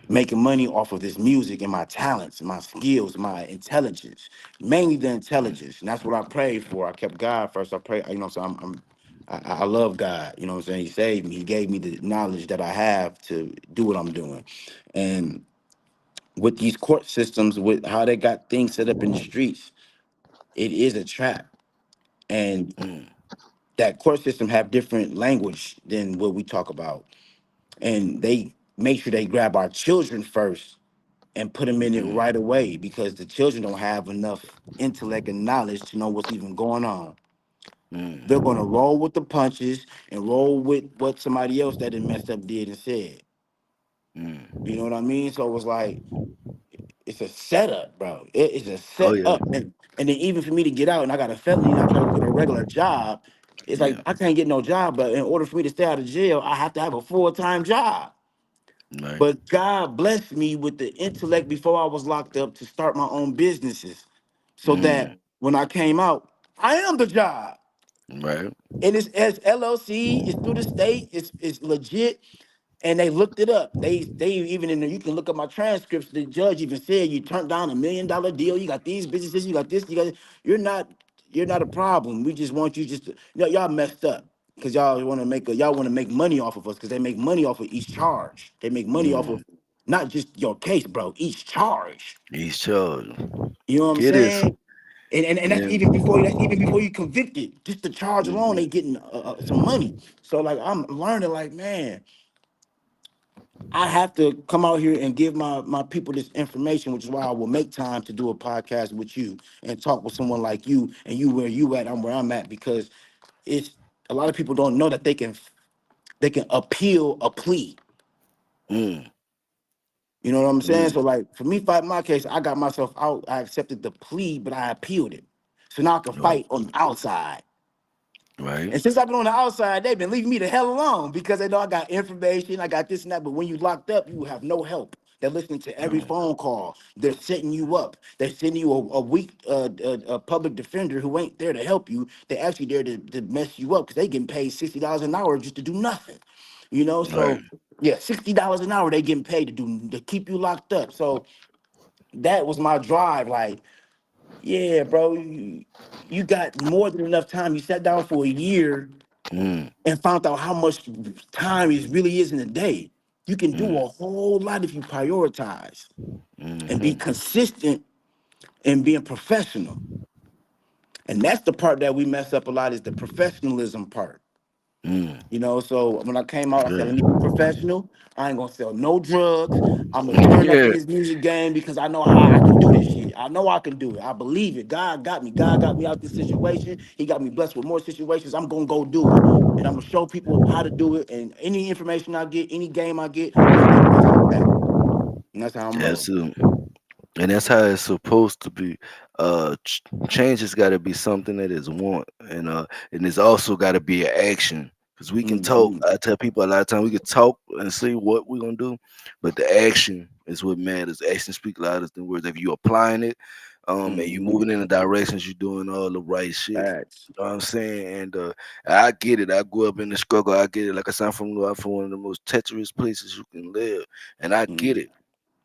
making money off of this music and my talents, my skills, my intelligence, mainly the Mm, intelligence. And that's what I prayed for. I kept God first. I pray, so I love God. You know what I'm saying? He saved me. He gave me the knowledge that I have to do what I'm doing. And with these court systems, with how they got things set up in the streets, it is a trap. And mm, that court system have different language than what we talk about. And they make sure they grab our children first and put them in it mm, right away, because the children don't have enough intellect and knowledge to know what's even going on. They're mm, gonna roll with the punches and roll with what somebody else that done messed up did and said. You know mm. what I mean? So it was like it's a setup, bro. It is a Oh yeah. setup. And then even for me to get out and I got a felony and I try to get a regular job, it's like Yeah. I can't get no job. But in order for me to stay out of jail, I have to have a full-time job. Right. But God blessed me with the intellect before I was locked up to start my own businesses, so that Mm, when I came out, I am the job. right. And it's as LLC, it's through the state, it's legit. And they looked it up. They even in there, you can look up my transcripts. The judge even said you turned down $1 million deal. You got these businesses, you got this, you got you're not you're not a problem. We just want you just to, y'all messed up. Because y'all want to make money off of us, because they make money off of each charge. They make money off Mm. of not just your case, bro, each charge. He's charged. You know what I'm Get this. saying? And Yeah. that's even before you convicted. Just the charge alone, Mm-hmm. they getting some money. So like I'm learning, like, man, I have to come out here and give my people this information, which is why I will make time to do a podcast with you and talk with someone like you, and you where you at, I'm where I'm at, because it's a lot of people don't know that they can appeal a plea. Mm, You know what I'm saying? So mm, like for me fighting my case, I got myself out. I accepted the plea, but I appealed it. So now I can right. fight on the outside. Right. And since I've been on the outside, they've been leaving me the hell alone, because they know I got information, I got this and that. But when you locked up, you have no help. They're listening to every No. phone call. They're setting you up. They're sending you a weak a public defender who ain't there to help you. They're actually there to mess you up, because they getting paid $60 an hour just to do nothing. You know, Right. so yeah, $60 an hour they getting paid to keep you locked up. So that was my drive. Like, yeah, bro, you got more than enough time. You sat down for a year Mm, and found out how much time it really is in a day. You can do mm, a whole lot if you prioritize and be mm-hmm. consistent and being professional. And that's the part that we mess up a lot, is the professionalism part. Mm. So when I came out, I said, Yeah. let me be professional. I ain't gonna sell no drugs. I'm gonna turn up in Yeah. this music game, because I know how I can do this shit. I know I can do it. I believe it. God got me. God got me out this situation. He got me blessed with more situations. I'm gonna go do it. And I'm gonna show people how to do it. And any information I get, any game I get, I'm gonna give it to them back. And that's how I'm That's rolling. it. And that's how it's supposed to be. Change has got to be something that is want, and it's also got to be an action. Because we can talk. Hmm. I tell people a lot of time we can talk and say what we're gonna do, but the action is what matters. Action speak louder than words. If you applying it, and you Hmm. moving in the directions, you're doing all the right shit. Facts. You know what I'm saying? And I get it. I grew up in the struggle. I get it. Like I said, I'm from one of the most treacherous places you can live, and I get Hmm. it.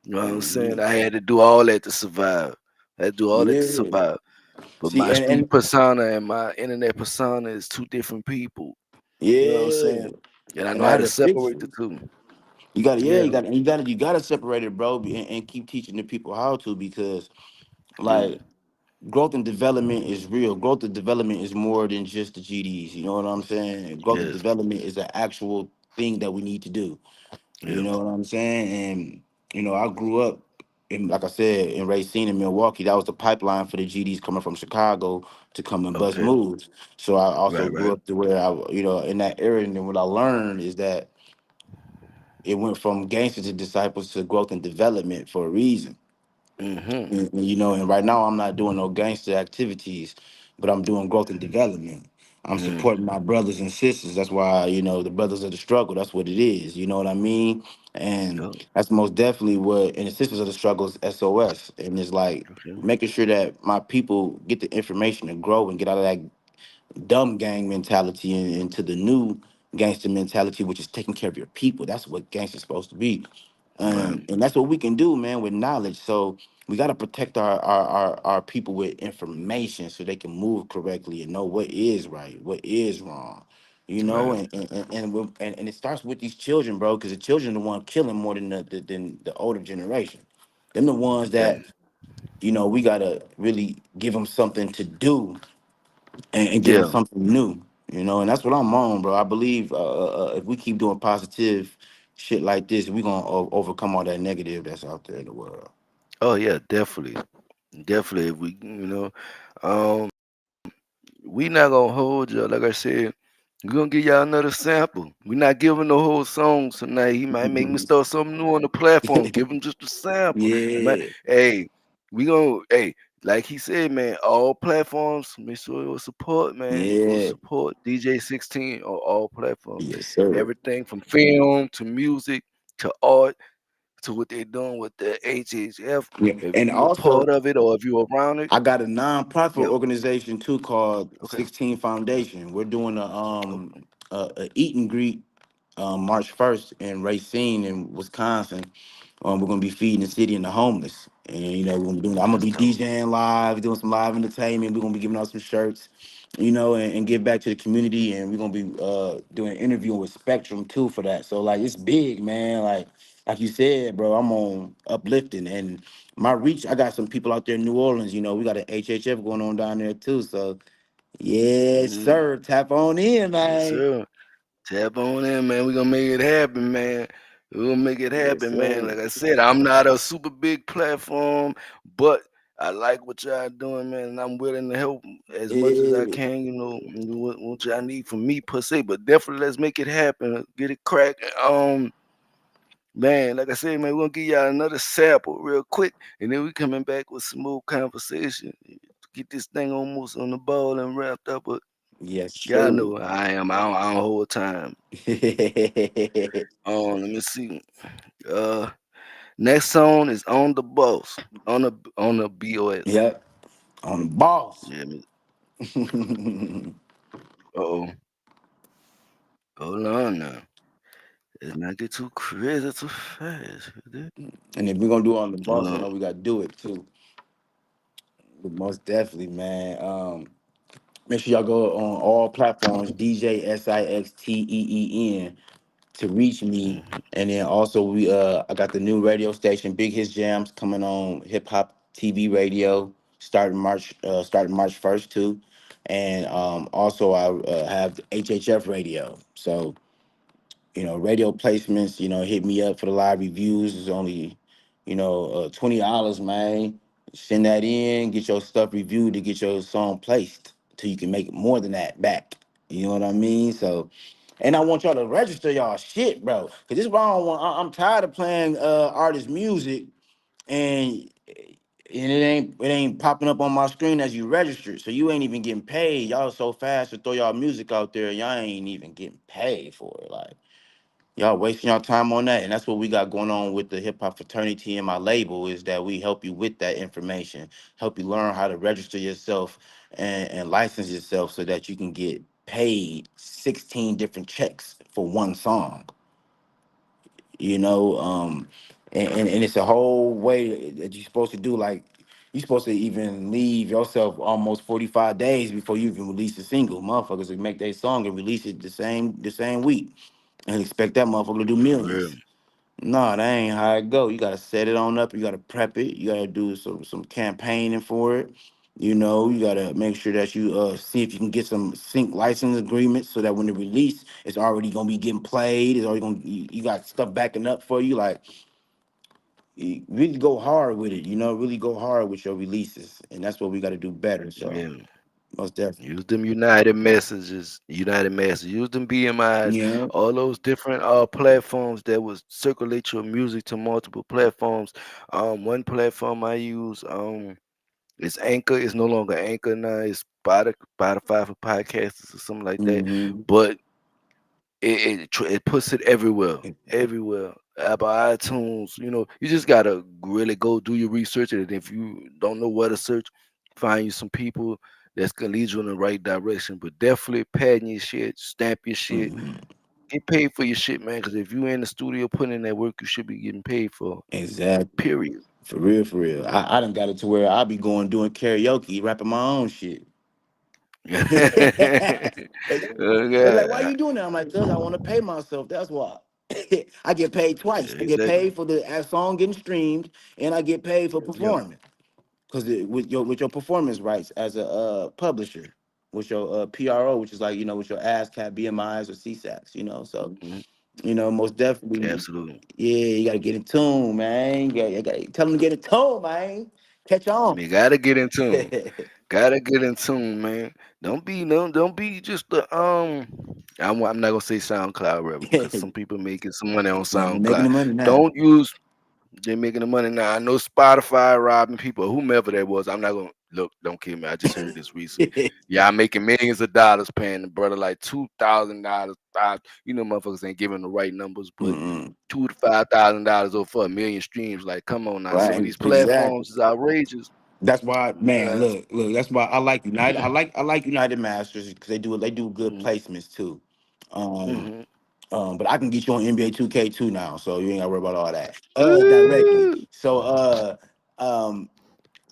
You know what I'm saying? Hmm. I had to do all that to survive. I had to do all that to Yeah. survive. But See, my street and persona and my internet persona is two different people. You know what I'm yeah. saying? And I And know I how had to to fix separate it. the two. You got to, yeah, Yeah, you got to separate it, bro, and keep teaching the people how to, because yeah, like growth and development is real. Growth and development is more than just the GDs. You know what I'm saying? Growth and yes, development is an actual thing that we need to do. You yeah, know what I'm saying? I grew up in, like I said, in Racine in Milwaukee. That was the pipeline for the GDs coming from Chicago to come and bust Okay. moves. So I also Right, grew right. up to where in that area. And then what I learned is that it went from gangsters to disciples to growth and development for a reason. Mm-hmm. And right now I'm not doing no gangster activities, but I'm doing growth and development. I'm Mm. supporting my brothers and sisters. That's why, the brothers of the struggle, that's what it is. You know what I mean? And Oh, that's most definitely what, and the sisters of the struggle is SOS. And it's like okay. making sure that my people get the information to grow and get out of that dumb gang mentality and into the new gangster mentality, which is taking care of your people. That's what gangster's supposed to be. Right. And that's what we can do, man, with knowledge. So we got to protect our people with information so they can move correctly and know what is right, what is wrong. Right. And it starts with these children, bro, because the children are the one killing more than the older generation. Them the ones that Dang. we gotta really give them something to do and give them Yeah. something new, and that's what I'm on, bro. I believe if we keep doing positive shit like this, we gonna overcome all that negative that's out there in the world. Oh yeah, definitely. Definitely. If we um we not gonna hold you. Like I said, we're gonna give y'all another sample. We're not giving the whole song tonight. He might make me start something new on the platform. Give him just a sample. It might, Yeah, hey, we gonna hey, like he said, man, all platforms, make sure you support, man. Go yeah, support DJ 16 on all platforms. yes, sir. Everything from film to music to art to what they're doing with the HHF. Yeah, If and you a also part of it or if you around it, I got a nonprofit yeah, organization too called okay, 16 Foundation. We're doing okay, a eat and greet March 1st in Racine in Wisconsin. We're gonna be feeding the city and the homeless, and we're gonna be doing. I'm gonna that's be dope. DJing live, doing some live entertainment. We're gonna be giving out some shirts, and give back to the community. And we're gonna be doing interviewing with Spectrum too for that. So like it's big, man. Like you said, bro, I'm on uplifting and my reach. I got some people out there in New Orleans. We got an HHF going on down there too. So yes, Mhm. sir. Tap on in, Yes, man. sir. Tap on in, man. We're gonna make it happen, man. We're gonna make it Yes, happen, man. sir. Like I said, I'm not a super big platform, but I like what y'all doing, man, and I'm willing to help as much as I Yeah. can, do what y'all need from me per se. But definitely let's make it happen. Get it cracking. Man, like I said, man, we're gonna give y'all another sample real quick, and then we coming back with some more conversation. Get this thing almost on the ball and wrapped up. But Yes, y'all sir. know I am. I don't hold time. Let me see. Uh, Next song is on the bus, on the BOS. Yep. On the boss. Yeah. And Oh, hold on now. Let's not get too crazy too fast. if we're gonna do it on the Hold boss, on. we gotta do it too. But most definitely, man. Make sure y'all go on all platforms, DJ SIXTEEN, to reach me. Mhm. And then also I got the new radio station, Big Hits Jams, coming on Hip Hop TV radio starting March 1st too. And also I have HHF radio. So radio placements, hit me up for the live reviews. It's only, $20, man. Send that in, get your stuff reviewed to get your song placed till you can make more than that back. You know what I mean? So, and I want y'all to register y'all shit, bro. Cause this is why I don't want, I'm tired of playing artist music and it ain't popping up on my screen as you registered. So you ain't even getting paid. Y'all so fast to throw y'all music out there, y'all ain't even getting paid for it. Like y'all wasting y'all time on that, and that's what we got going on with the hip hop fraternity and my label is that we help you with that information, help you learn how to register yourself and license yourself so that you can get paid 16 different checks for one song. You know, and it's a whole way that you're supposed to do. Like you're supposed to even leave yourself almost 45 days before you even release a single. Motherfuckers will make their song and release it the same week and expect that motherfucker to do For real. millions. No, that ain't how it go. You gotta set it on up. You gotta prep it. You gotta do some campaigning for it. You gotta make sure that you see if you can get some sync license agreements so that when the release, it's already gonna be getting played. It's already gonna you got stuff backing up for you. Like you really go hard with it. You know, really go hard with your releases, and that's what we got to do better. So Yeah. most definitely. Use them United Messages, use them BMIs, Yeah. all those different platforms that was circulate your music to multiple platforms. One platform I use is Anchor. It's no longer Anchor now. It's Spotify for podcasters or something like that. Mm-hmm. But it puts it everywhere, everywhere. Apple iTunes. You just gotta really go do your research, and if you don't know where to search, find you some people that's gonna lead you in the right direction. But definitely patent your shit, stamp your shit, Hmm. get paid for your shit, man. Because if you in the studio putting in that work, you should be getting paid for. Exactly. Period. For real, for real. I done got it to where I be going doing karaoke, rapping my own shit. They're like, why Okay. you doing that? I'm like, cause I want to pay myself. That's why. I get paid twice. I get Exactly. paid for the song getting streamed, and I get paid for Yeah. performing. Cause with your performance rights as a publisher, with your PRO, which is like with your ASCAP, BMIs, or CSACs. So Mhm. most definitely, Absolutely. yeah, you gotta get in tune, man. You gotta tell them to get in tune, man. Catch on. You gotta get in tune. Gotta get in tune, man. Don't be just the I'm not gonna say SoundCloud rapper because some people making some money on Man, they're making SoundCloud. the money now. Don't use They're making the money now. I know Spotify robbing people, whomever that was. I'm not gonna look. Don't kill me. I just heard this recently. Yeah, I'm making millions of dollars paying the brother like $2,000. Motherfuckers ain't giving the right numbers, but Mm-mm. $2,000 to $5,000 over for a million streams. Like, come on now. Some of Right, these exactly. platforms is outrageous. That's why, man. Uh, Look. That's why I like United. I like United Masters because they do good mhm, placements too. Um, mhm. but I can get you on NBA 2K too now, so you ain't gotta worry about all that. Directly. Woo! So um,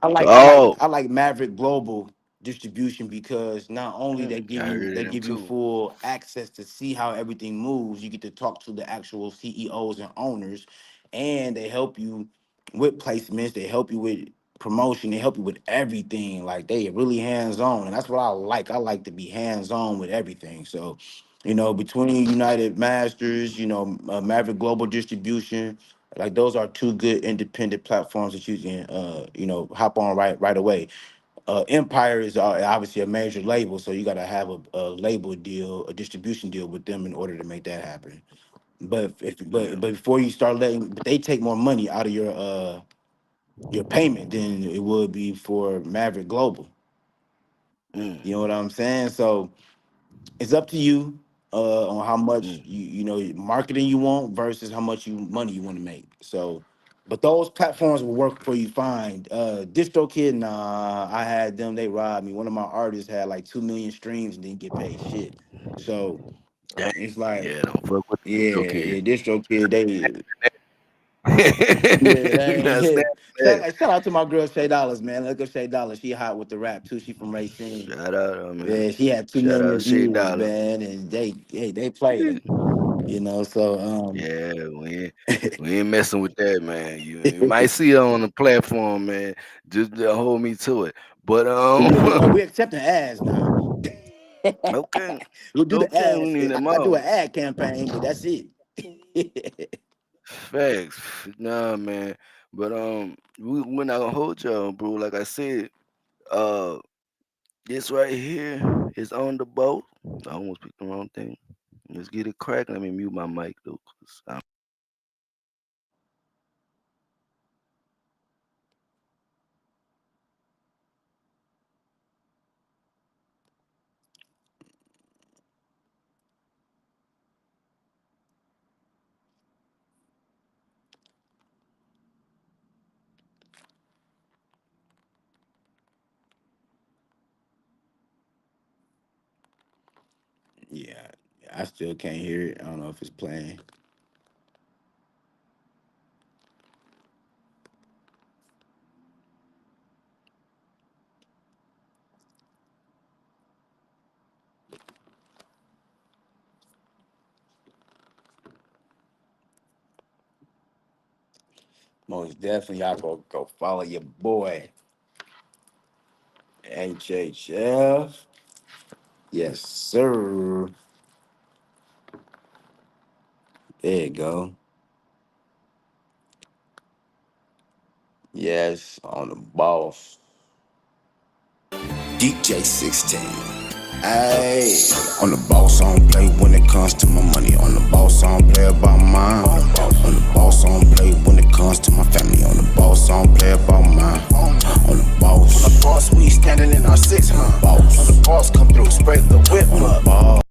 I like I like Oh, I like Maverick Global distribution because not only they I give you heard they of them give you too. full access to see how everything moves. You get to talk to the actual CEOs and owners, and they help you with placements. They help you with promotion. They help you with everything. Like they are really hands on, and that's what I like. I like to be hands on with everything. So, between United Masters, Maverick Global Distribution, like those are two good independent platforms that you can hop on right away. Empire is obviously a major label, so you got to have a label deal, a distribution deal with them in order to make that happen. But Yeah. but before you start but they take more money out of your payment than it would be for Maverick Global. You know Mm, what I'm saying? So it's up to you on how much mm. marketing you want versus how much money you want to make. So, but those platforms will work for you fine. DistroKid, nah, I had them. They robbed me. One of my artists had like 2 million streams and didn't get paid shit. So Dang. it's like, Yeah, don't fuck with the yeah, DistroKid. yeah, DistroKid, they. Yeah, You not they, snapping that. shout out to my girl Shay Dollars, man. Look at Shay Dollars. She hot with the rap too. She from Racine. Shout out, man. Yeah, she had two Shout out million to Shay views, Dollar. man, and they played. So Yeah, we ain't messing with that, man. You might see it on the platform, man. Just to hold me to it. But we accepting ads now. okay, We'll do the okay, we ads. need I them gotta do all. an ad campaign, but that's it. Facts, nah, man. But we're not gonna hold y'all, bro. Like I said, uh, this right here is on the boat. I almost picked the wrong thing. Let's get it cracking. Let me mute my mic though, 'cause Yeah, I still can't hear it. I don't know if it's playing. Most definitely, y'all go follow your boy HHF. Yes, sir. There you go. Yes, on the boss. DJ 16. Ayy, on the boss, I don't play when it comes to my money. On the boss, I don't play about mine. On the boss, I don't play when it comes to my family. On the boss, I don't play about mine. On the boss, we standing in our six, huh? Boss, on the boss, come through, spray the whip, on the boss.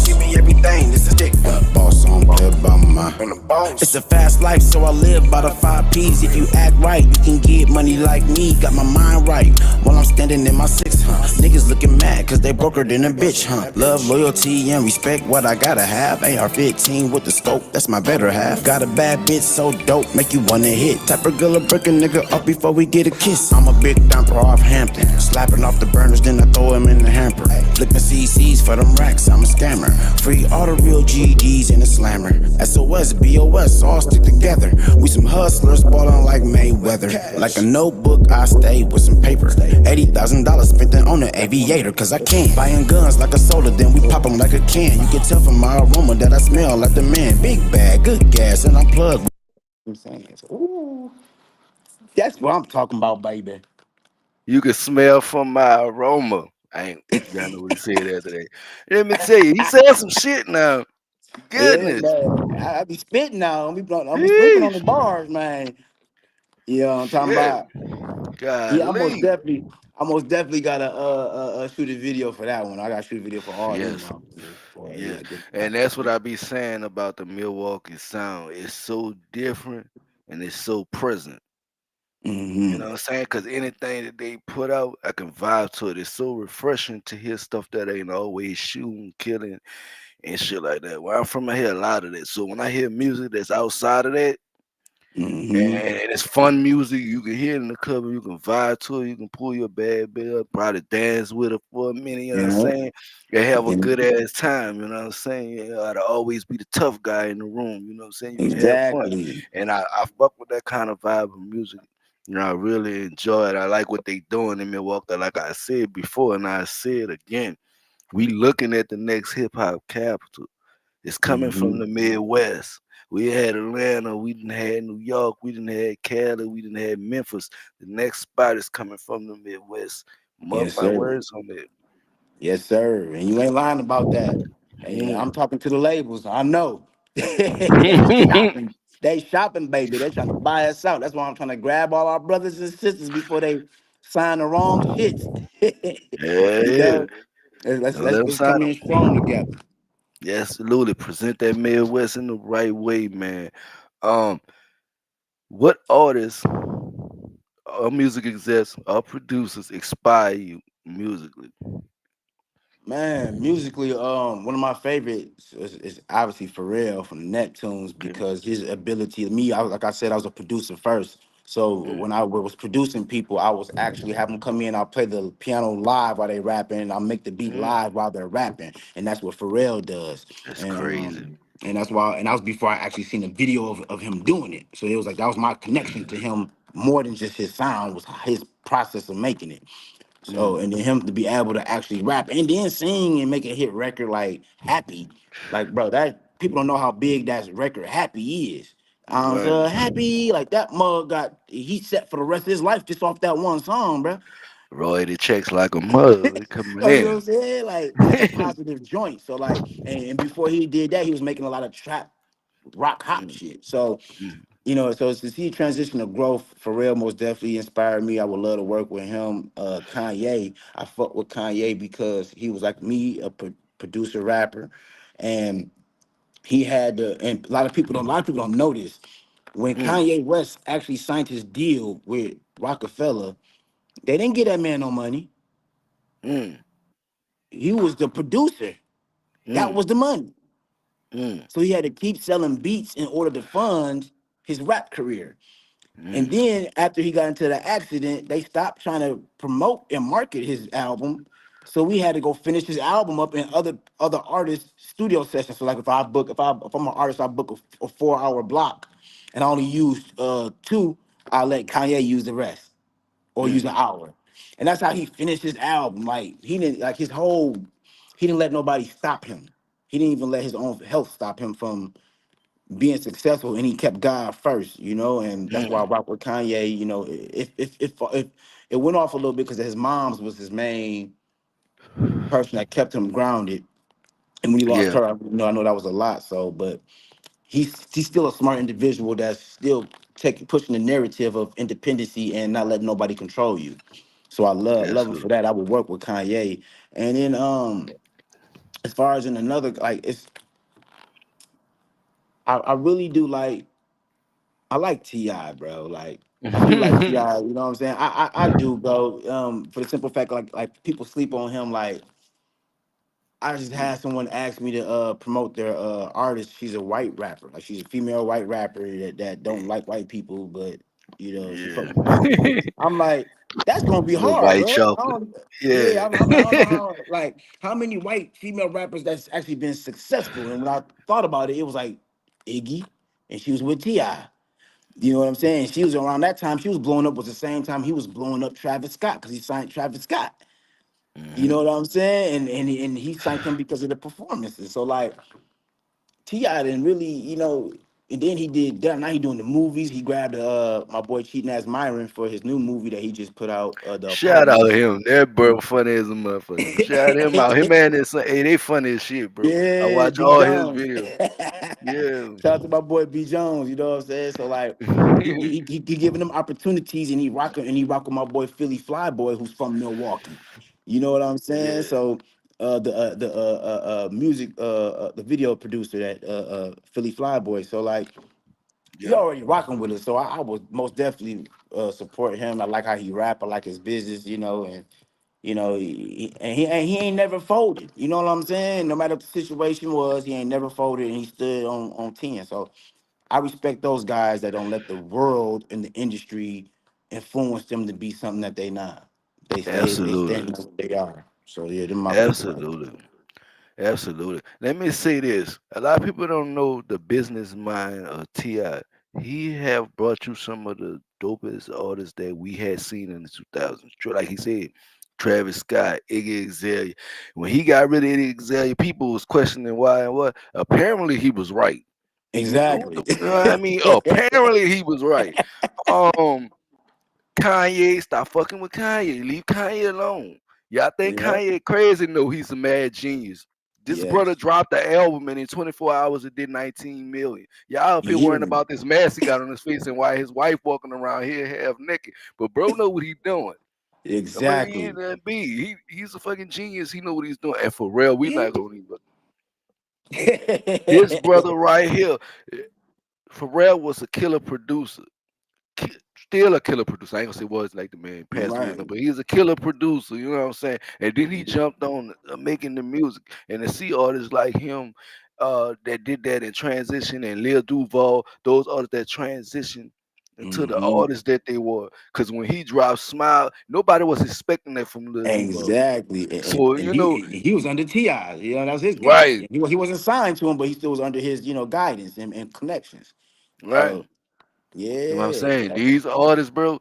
Give me everything, this is dick. On the boss, I don't play about mine. On the boss, it's a fast life, so I live by the 5 P's. If you act right, you can get money like me. Got my mind right while I'm standing in my six, huh? Niggas looking mad cause they broker than a bitch, huh? Love, loyalty, and respect, what I gotta have. AR-15 with the scope, that's my better half. Got a bad bitch so dope, make you wanna hit. Type of girl, break a nigga up before we get a kiss. I'm a big dumper off Hampton, slapping off the burners, then I throw him in the hamper. Flipping CCs for them racks, I'm a scammer. Free all the real GDs in the slammer. SOS, BOS, all stick together. We some hustlers ballin' like Mayweather. Like a notebook, I stay with some paper. $80,000 spent it on an aviator, cause I can. Buying guns like a soda, then we pop them like a can. You can tell from my aroma that I smell like the man. Big bag, good gas, and I'm plugged. I'm saying, so, ooh, that's what I'm talking about, baby. You can smell from my aroma. I ain't. Y'all know what he said after that. Let me tell you, he said some shit now. Yeah, Goodness. man. I be spitting now. I be speaking on the Yeesh. bars, man. You know what I'm talking Shit. about? Yeah, Golly. I most definitely gotta shoot a video for that one. I gotta shoot a video for all them Yes. motherfuckers. Boy, Yes. yeah, good. And that's what I be saying about the Milwaukee sound. It's so different and it's so present. You know Mm-hmm. what I'm saying? Because anything that they put out, I can vibe to it. It's so refreshing to hear stuff that ain't always shooting, killing, and shit like that. Where I'm from, I hear a lot of that. So when I hear music that's outside of that, Mm-hmm. and it's fun music, you can hear it in the club, you can vibe to it, you can pull your bad bitch up, probably dance with her for a minute, you know what You I'm know? saying? And have a You know? good ass time, you know what I'm saying? You gotta always be the tough guy in the room, you know what I'm saying? You can have fun. Exactly. And I fuck with that kind of vibe of music. You know, I really enjoy it. I like what they doing in Milwaukee. Like I said before, and I say it again. We looking at the next hip hop capital. It's coming from Mm-hmm. the Midwest. We had Atlanta, we didn't had New York, we didn't had Cali, we didn't had Memphis. The next spot is coming from the Midwest. Mark Yes, my sir. words on that. Yes, sir. And you ain't lying about that. And Mm. I'm talking to the labels. I know. They shopping. They shopping, baby. They trying to buy us out. That's why I'm trying to grab all our brothers and sisters before they sign the wrong shits. Yeah, You yeah. know? Let's Don't let let's them let's sign come them. in strong together. Yeah, absolutely. Present that Midwest in the right way, man. Um, what artists or music execs or producers inspire you musically? Man, musically, one of my favorites is obviously Pharrell from the Neptunes Okay. because his ability. Me, like I said, I was a producer first. So Mm, when I was producing people, I was actually have them come in. I'll play the piano live while they rapping, and I'll make the beat mm. live while they're rapping, and that's what Pharrell does. That's And crazy. and that's why, and that was before I actually seen a video of him doing it. So it was like that was my connection to him more than just his sound was his process of making it. So, Mm, and then him to be able to actually rap and then sing and make a hit record like Happy, like bro, that people don't know how big that record Happy is. I'm right. so happy, like that mug got he set for the rest of his life just off that one song, bro. Royalty checks like a mother coming Oh, you know what I'm in. saying? Like that's a positive joint. So like, and before he did that, he was making a lot of trap rock hop Mm, shit. So mm, so to see transition of growth, Pharrell most definitely inspired me. I would love to work with him. Kanye, I fuck with Kanye because he was like me, a producer rapper, and he had and a lot of people don't know this. When mm, Kanye West actually signed his deal with Rockefeller, they didn't get that man no money. mm, He was the producer. That mm, was the money. mm, So he had to keep selling beats in order to fund his rap career. And mm, then after he got into the accident, they stopped trying to promote and market his album. So we had to go finish his album up in other artists' studio sessions. So like if I'm an artist, I book a 4 hour block, and I only used two. I let Kanye use the rest or use mm. an hour, and that's how he finished his album. Like he didn't like his whole. He didn't let nobody stop him. He didn't even let his own health stop him from being successful, and he kept God first, and that's why I Mm, rock with Kanye. If it went off a little bit because his mom's was his main person that kept him grounded, and when he lost yeah, her, I know that was a lot. So, but he's still a smart individual that's still taking pushing the narrative of independency and not letting nobody control you. So I love him for absolutely. that. I would work with Kanye, and then as far as in another like I really do like I like Ti, bro. Like I do like Ti. You know what I'm saying? I do, bro. For the simple fact, like people sleep on him. Like I just had someone ask me to promote their artist. She's a white rapper. Like she's a female white rapper that don't like white people, but she Yeah. fuck with. I'm like, that's gonna be Little hard, white bro. I chocolate. don't, yeah, Yeah. I'm like, I don't know how many white female rappers that's actually been successful. And when I thought about it, it was like Iggy, and she was with Ti. You know what I'm saying? She was around that time. She was blowing up was the same time he was blowing up Travis Scott because he signed Travis Scott. You know Hmm. what I'm saying? And he signed him because of the performances. So like Ti didn't really, and then he did that. Now he doing the movies. He grabbed my boy Cheating Ass Myron for his new movie that he just put out, The Shout out Apartment. him. That bro funny as a motherfucker. Shout him out. Him and his son, hey, they funny as shit, bro. I Yeah, watch B all his Jones. videos. Yeah. Shout out to my boy B Jones. You know what I'm saying? So like, he giving them opportunities, and he rock with my boy Philly Flyboy, who's from Milwaukee. You know what I'm saying? Yeah. So the music the video producer that Philly Flyboy. So like he Yeah. already rocking with us. So I would most definitely support him. I like how he rap. I like his business. And he ain't never folded. You know what I'm saying? No matter what the situation was, he ain't never folded, and he stood on 10. So I respect those guys that don't let the world and the industry influence them to be something that they not. They Absolutely. stand as what they are. So yeah, them my people right Absolutely. Absolutely. Let me say this. A lot of people don't know the business mind of T.I. He have brought you some of the dopest artists that we had seen in the 2000s. Like he said, Travis Scott, Iggy Azalea. When he got rid of Iggy Azalea, people was questioning why and what. Apparently he was right. You know, Exactly. you know what I mean? Apparently he was right. Um, Kanye, stop fucking with Kanye. Leave Kanye alone. Y'all think Yep. Kanye crazy? No, he's a mad genius. This brother Yes. dropped the album and in 24 hours it did 19 million. Y'all up You here hear worrying me? about this mask he got on his face and why his wife walking around here half naked. But bro know what he doing. I mean, Exactly. that B, he's a fucking genius. He know what he's doing. And for real, we not gonna even. This brother right here, Pharrell was a killer producer. Still a killer producer. I ain't gonna say was like the man passed away, Right. but he's a killer producer. You know what I'm saying? And then he jumped on making the music, and to see artists like him that did that in transition, and Lil Duval, those artists that transition into the Hmm. artists that they were. Because when he dropped "Smile," nobody was expecting that from Lil Duval. Exactly. So And you know, he was under Ti. That was his guy. right, He wasn't signed to him, but he still was under his, guidance and connections. right. So You know what I'm yeah. saying? These artists, bro,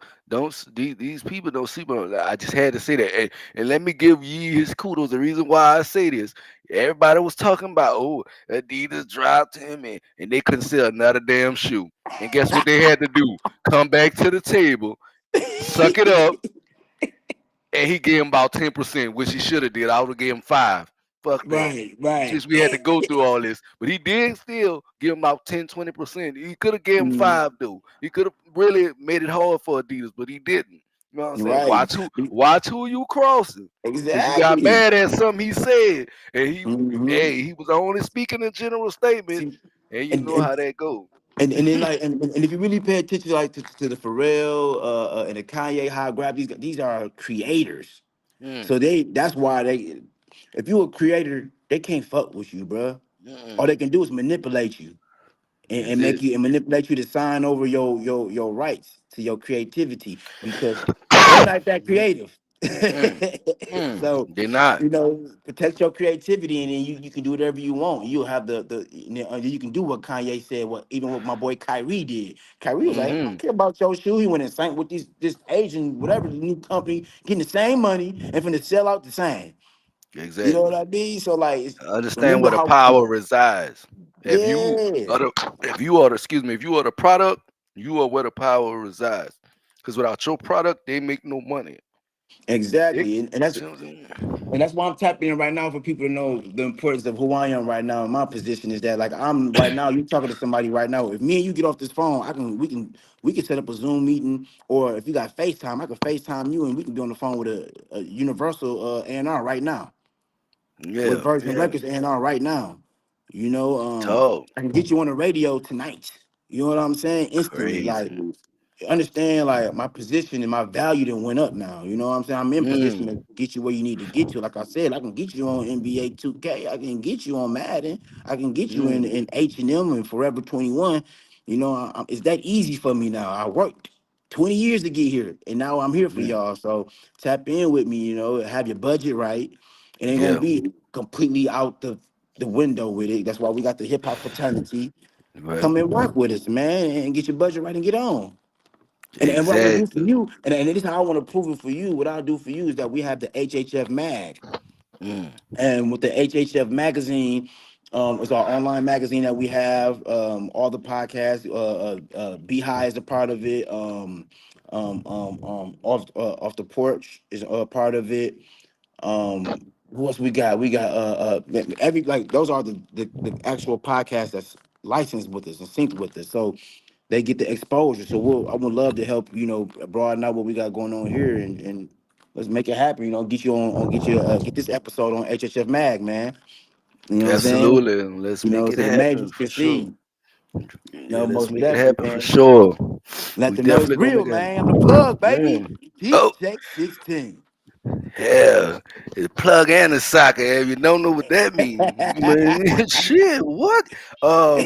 these people don't see, bro. I just had to say that. And let me give ye his kudos. The reason why I say this, everybody was talking about, oh, Adidas dropped him and they couldn't sell another damn shoe. And guess what they had to do? Come back to the table, suck it up, and he gave him about 10%, which he should have did. I would have gave him 5. Fuck that. Right, right. Since we had to go through all this. But he did still give him about 10, 20%. He could have gave him Mm, 5 though. He could have really made it hard for Adidas, but he didn't. You know what I'm saying? right. Why two you crossing? Because you got Exactly. mad at something he said. And Hmm. he was only speaking in general statements. See, And you and, know and how that goes. and then like and if you really pay attention like to the Pharrell and the Kanye, how I grab these are creators. Mm, So that's why if you a creator, they can't fuck with you, bruh. All mm, they can do is manipulate you and that's make it. you and manipulate you to sign over your rights to your creativity because they not that creative. Mm, So They're not. protect your creativity and then you can do whatever you want. You'll have you can do what Kanye said, what even what my boy Kyrie did. Kyrie was like, I don't Hmm. care about your shoe. He went and signed with this Asian whatever the new company, getting the same money and finna sell out the same. You know what Exactly. I mean? So like Understand remember where the how power resides. If you Yeah. are the, if you are the, excuse me, if you are the product, you are where the power resides. Because without your product, they make no money. They, Exactly. And that's see what I'm saying? And that's why I'm tapping in right now for people to know the importance of who I am right now. In my position is that like I'm right now, you talking to somebody right now. If me and you get off this phone, we can set up a Zoom meeting, or if you got FaceTime, I can FaceTime you and we can be on the phone with a Universal A&R right now, with Yeah, Virgin yeah. Records A&R right now. You know, Talk I can get you on the radio tonight. You know what I'm saying? Instantly, like crazy. understand like my position and my value then went up now. You know what I'm saying? I'm in position to Mm, get you where you need to get to. Like I said, I can get you on NBA 2K. I can get you on Madden. I can get you in, mm, in H&M and Forever 21. You know, it's that easy for me now. I worked 20 years to get here, and now I'm here for mm. y'all. So tap in with me, you know, have your budget right. It ain't gonna Yeah, be completely out the window with it. That's why we got the hip hop fraternity. right. Come and work with us, man, and get your budget right and get on. And what I'm gonna do for Exactly. you, and this is how I want to prove it for you. What I'll do for you is that we have the HHF mag, Mm, and with the HHF magazine, it's our online magazine that we have. All the podcasts, Beehive is a part of it. Off the porch is a part of it. Who else we got? We got every like those are the actual podcasts that's licensed with us and synced with us. So they get the exposure. So I would love to help, you know, broaden out what we got going on here and let's make it happen. You know, get you on get you get this episode on HHF Mag, man. You know what I'm saying? absolutely. Let's You make know, it so the majors happen can for sure. see. You Yeah, know, let's most make it definitely, happen for man. sure. Let We them know it's definitely gonna real, make it man. I'm the happen. plug, baby. Man. Heat Oh, check 16. yeah. It's plug and a socket. If you don't know what that means, man, shit, what? Uh,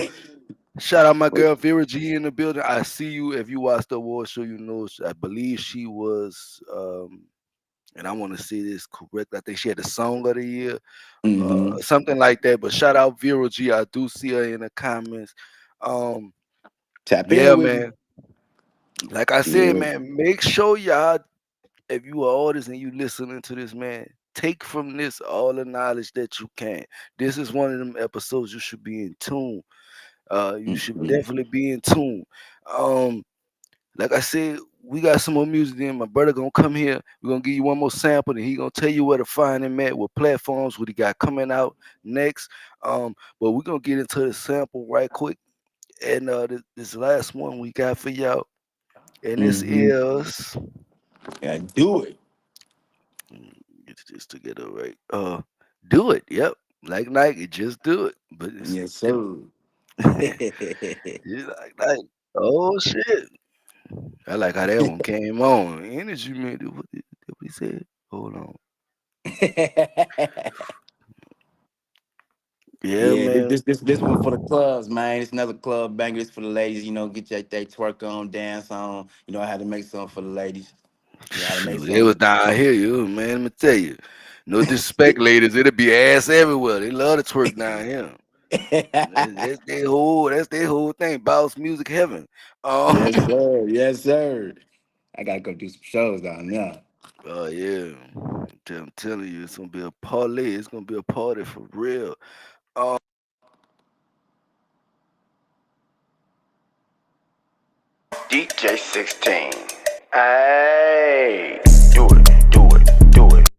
Shout out my girl Vera G in the building. I see you. If you watched the award show, you know I believe she was and I want to say this correct. I think she had the song of the year, Mm-hmm. something like that. But shout out Vera G. I do see her in the comments. Um, Tap yeah, in with me. man. Like I said, Yeah. man, make sure y'all, if you are artists and you listening to this, man, take from this all the knowledge that you can. This is one of them episodes you should be in tune. You should Mm-hmm. definitely be in tune. Um, Like I said, we got some more music. Then my brother gonna come here. We're gonna give you one more sample, and he gonna tell you where to find him at, what platforms, what he got coming out next. But we're gonna get into the sample right quick. And this last one we got for y'all, and this Mm-hmm. is Yeah, do it. get this together right. Do it. Yep, like Nike, just do it. But it's Yes, sir. you like Nike. Oh shit! I like how that one came on. Energy man, what we said? Hold on. Yeah, Yeah, man. this one for the clubs, man. It's another club banger. This for the ladies, you know, get your they twerk on, dance on. You know, I had to make something for the ladies. You know how to make Shoot, it was something. down here, you man. Let me tell you. No disrespect, ladies. It'll be ass everywhere. They love to twerk down here. That's their whole thing. Bounce music heaven. Yes, Um, sir. Yes, sir. I gotta go do some shows down there. oh yeah. I'm telling you, it's gonna be a parlay. It's gonna be a party for real. Um, DJ 16. Hey, do it, do it, do it,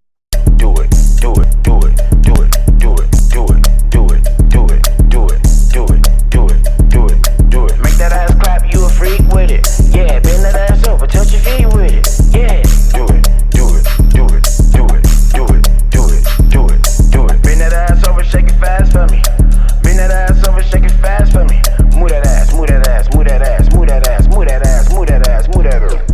do it, do it, do it, do it, do it, do it, do it, do it, do it, do it, do it, do it, do it. Make that ass clap, you a freak with it. Yeah, bend that ass over, touch your feet with it. Yeah, do it, do it, do it, do it, do it, do it, do it, do it. Bend that ass over, shake it fast for me. Bend that ass over, shake it fast for me. Move that ass, move that ass, move that ass, move that ass, move that ass, move that ass, move that ass.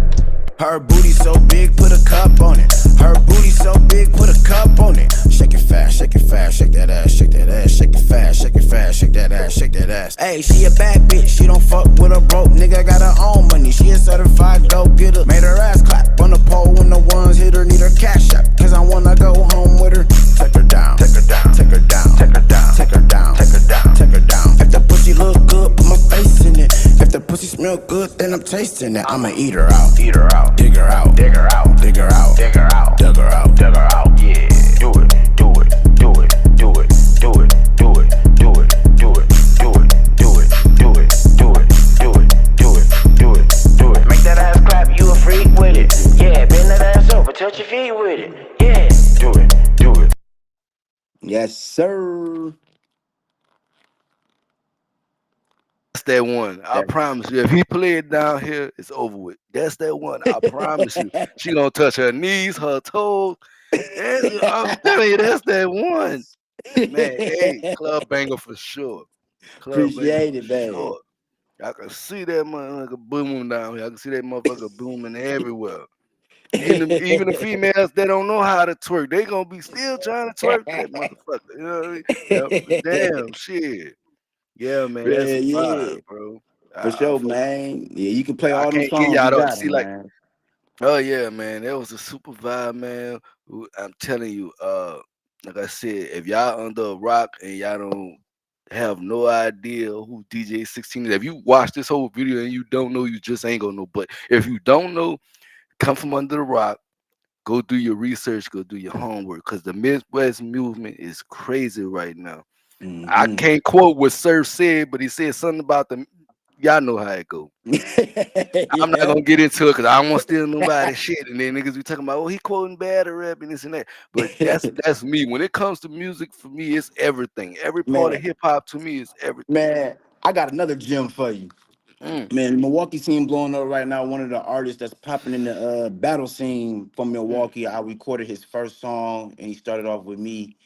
Her booty so big, put a cup on it. Her booty so big, put a cup on it. Shake it fast, shake it fast, shake that ass, shake that ass, shake it fast, shake it fast, shake that ass, shake that ass. Hey, she a bad bitch, she don't fuck with a broke nigga, got her own money. She a certified go-getter, made her ass clap on the pole when the ones hit her, need her cash up, cause I wanna go home with her. Take her down, take her down, take her down, take her down, take her down, take her down, take her down. If the pussy look good, put my face in it. If the pussy smell good, then I'm tasting it. I'ma eat her out, eat her out, dig her out, dig her out, dig her out, dig her out, dig her out, dig her out. Yeah, do it, do it, do it, do it, do it, do it, do it, do it, do it, sir. That's that one. I That- promise you. If he play it down here, it's over with. That's that one. I promise you. She gonna touch her knees, her toes. I'm telling you, that's that one. Man, hey, club banger for sure. Club banger Appreciate for it, man. sure. I can see that motherfucker booming down here. I can see that motherfucker booming everywhere. Even the females that don't know how to twerk, they gonna be still trying to twerk that motherfucker. You know what I mean? Yep. Damn shit. Yeah, man, that's a Man, yeah. vibe, bro. For I sure, fuck. man. Yeah, you can play I all them can't give songs. y'all You the got see them, like. man. Oh yeah, man, that was a super vibe, man. I'm telling you, like I said, if y'all under a rock and y'all don't have no idea who DJ 16 is, if you watch this whole video and you don't know, you just ain't gonna know. But if you don't know, come from under the rock, go do your research, go do your homework, because the Midwest movement is crazy right now. I Hmm. can't quote what Sir said, but he said something about the. Y'all know how it go. I'm not Yeah. gonna get into it because I don't want to steal nobody's shit. And then niggas be talking about, oh, he quoting bad or rap and this and that. But that's me. When it comes to music, for me, it's everything. Every part of Man, hip hop to me is everything. man, I got another gem for you. Mm, Man, Milwaukee scene blowing up right now. One of the artists that's popping in the battle scene from mm. Milwaukee. I recorded his first song, and he started off with me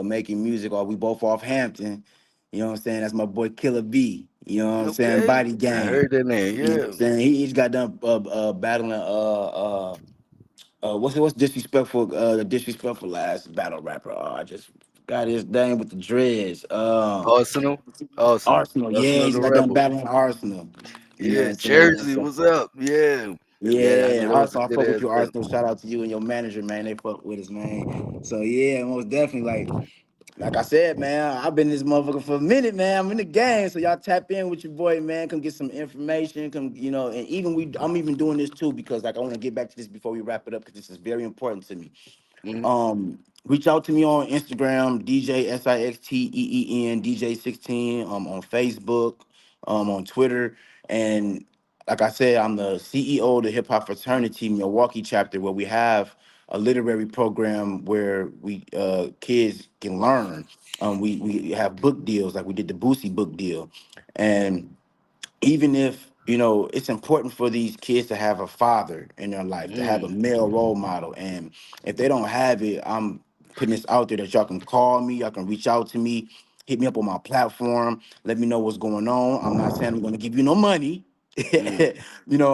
making music. Or we both off Hampton. You know what I'm saying? That's my boy Killer B. You know what I'm saying? Okay, Body I Gang. heard that name. You know what I'm Yeah, saying? He's got done battling what's disrespectful the disrespectful last battle rapper. I just got his name with the dreads. Arsenal, Arsenal, Arsenal. Yeah, Arsenal he's the got done Rebel. battling Arsenal. You know what Yeah, I'm saying? Jersey, So what's up? Yeah, yeah, I yeah, know and that was a also I good fuck with ass you, battle. Arsenal. Shout out to you and your manager, man. They fuck with us, man. So yeah, most definitely like I said, man, I've been this motherfucker for a minute, man. I'm in the game, so y'all tap in with your boy, man. Come get some information. Come, and even I'm even doing this too because like I want to get back to this before we wrap it up because this is very important to me. Mhm. Reach out to me on Instagram, DJ SIXTEEN, DJ16, on Facebook, on Twitter. And like I said, I'm the CEO of the Hip Hop Fraternity Milwaukee chapter, where we have a literary program where we kids can learn. We have book deals, like we did the Boosie book deal. And even if it's important for these kids to have a father in their life, to have a Mm, male role model, and if they don't have it, I'm putting this out there that y'all can call me, y'all can reach out to me, hit me up on my platform, let me know what's going on. I'm not saying I'm going to give you no money. mm,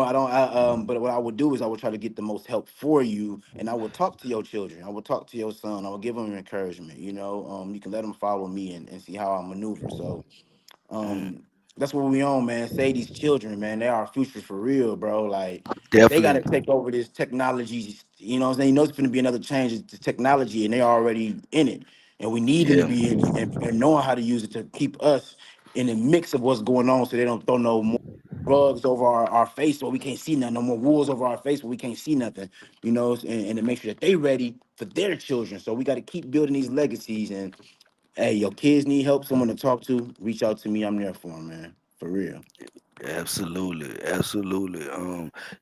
I don't but what I would do is I would try to get the most help for you, and I would talk to your children, I would talk to your son, I would give them encouragement. You can let them follow me and see how I maneuver. So mm. that's what we on, man. Say these children, man, they are our future for real, bro. Like they gotta Definitely. take over this technology. You know what I'm saying? You know it's gonna be another change to technology, and they already in it. And we need them to Yeah, be in it and knowing how to use it to keep us in the mix of what's going on so they don't throw no more rugs over our face so we can't see nothing, no more wolves over our face where we can't see nothing, and to make sure that they ready for their children. So we got to keep building these legacies. And hey, your kids need help, someone to talk to, reach out to me. I'm there for them, man. For real. absolutely, absolutely.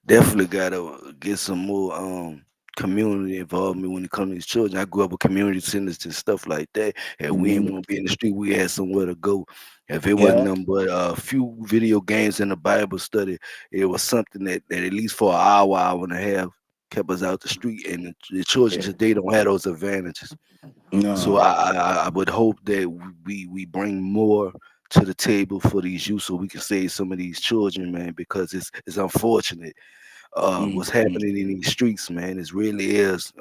Definitely gotta get some more community involvement when it comes to these children. I grew up with community centers and stuff like that, and we didn't Hmm. want to be in the street. We had somewhere to go. If it wasn't Yeah. nothing but a few video games and a Bible study, it was something that at least for an hour, hour and a half kept us out the street. And the children Yeah. today don't have those advantages. So No. I would hope that we bring more to the table for these youth so we can save some of these children, man, because it's unfortunate what's Mhm. happening in these streets, man. It really is.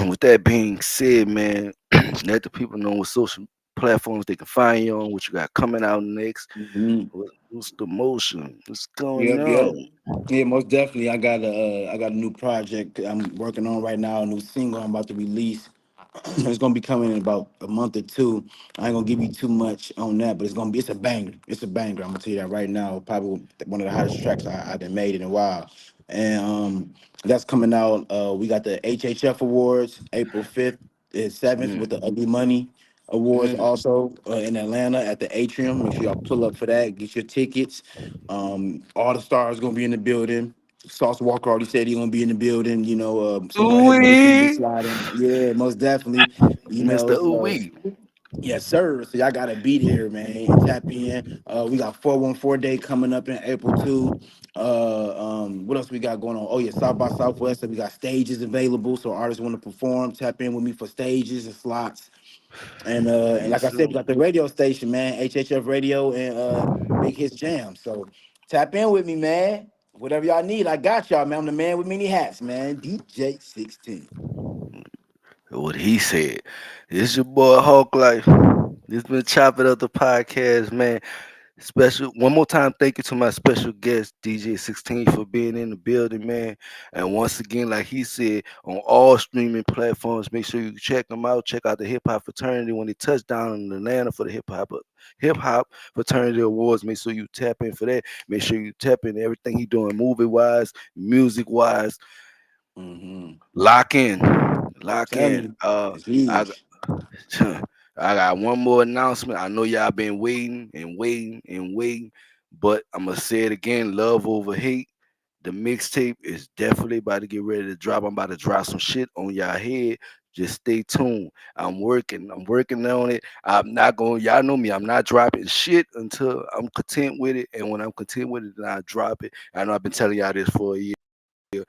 With that being said, man, let the people know what social platforms they can find you on, what you got coming out next. Mhm. What's the motion? What's going Yep. Yep. on? Yeah, most definitely. I got a new project I'm working on right now, a new single I'm about to release. It's gonna be coming in about a month or two. I ain't gonna give you too much on that, but it's a banger. It's a banger. I'm gonna tell you that right now. Probably one of the hottest tracks I done made in a while. And that's coming out. We got the HHF Awards April 5th and 7th with Mm, the Ugly Money Awards mm, also in Atlanta at the Atrium. Make sure y'all pull up for that. Get your tickets. All the stars gonna be in the building. Sauce Walker already said he gonna be in the building. So go ahead and get your Ooh-wee, slide in. Yeah, most definitely. Mr. Ooh-wee. Yes, sir. So y'all gotta be there, man, and tap in. We got 414 Day coming up in April too. What else we got going on? Oh yeah, South by Southwest. So we got stages available. So artists want to perform, tap in with me for stages and slots. And Yes, like I sir. said, we got the radio station, man, HHF Radio and Big Hits Jam. So tap in with me, man. Whatever y'all need, I got y'all, man. I'm the man with many hats, man. DJ 16. What he said. It's your boy Hawk Life. This been Chop It Up the podcast, man. Special one more time, thank you to my special guest, DJ 16, for being in the building, man. And once again, like he said, on all streaming platforms, make sure you check him out. Check out the Hip Hop Fraternity when he touched down in Atlanta for the Hip Hop Fraternity Awards. Make sure you tap in for that. Make sure you tap in everything he doing, movie wise, music wise. Mm-hmm. Lock in, lock Tell in. me, it's huge. I got one more announcement. I know y'all been waiting and waiting and waiting, but I'm gonna say it again: love over hate. The mixtape is definitely about to get ready to drop. I'm about to drop some shit on y'all head. Just stay tuned. I'm working. I'm working on it. I'm not going. Y'all know me. I'm not dropping shit until I'm content with it. And when I'm content with it, then I drop it. I know I've been telling y'all this for a year.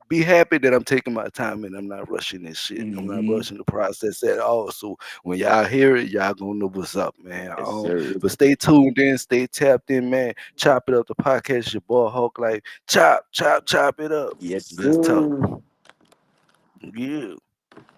Be happy that I'm taking my time and I'm not rushing this shit. I'm not Mm-hmm. rushing the process at all. So when y'all hear it, y'all gonna know what's up, man. Yes, sir. But stay tuned in, stay tapped in, man. Chop it up the podcast, your boy Hawk Life. Chop, chop, chop it up. Yes, Let's talk. sir. Yeah.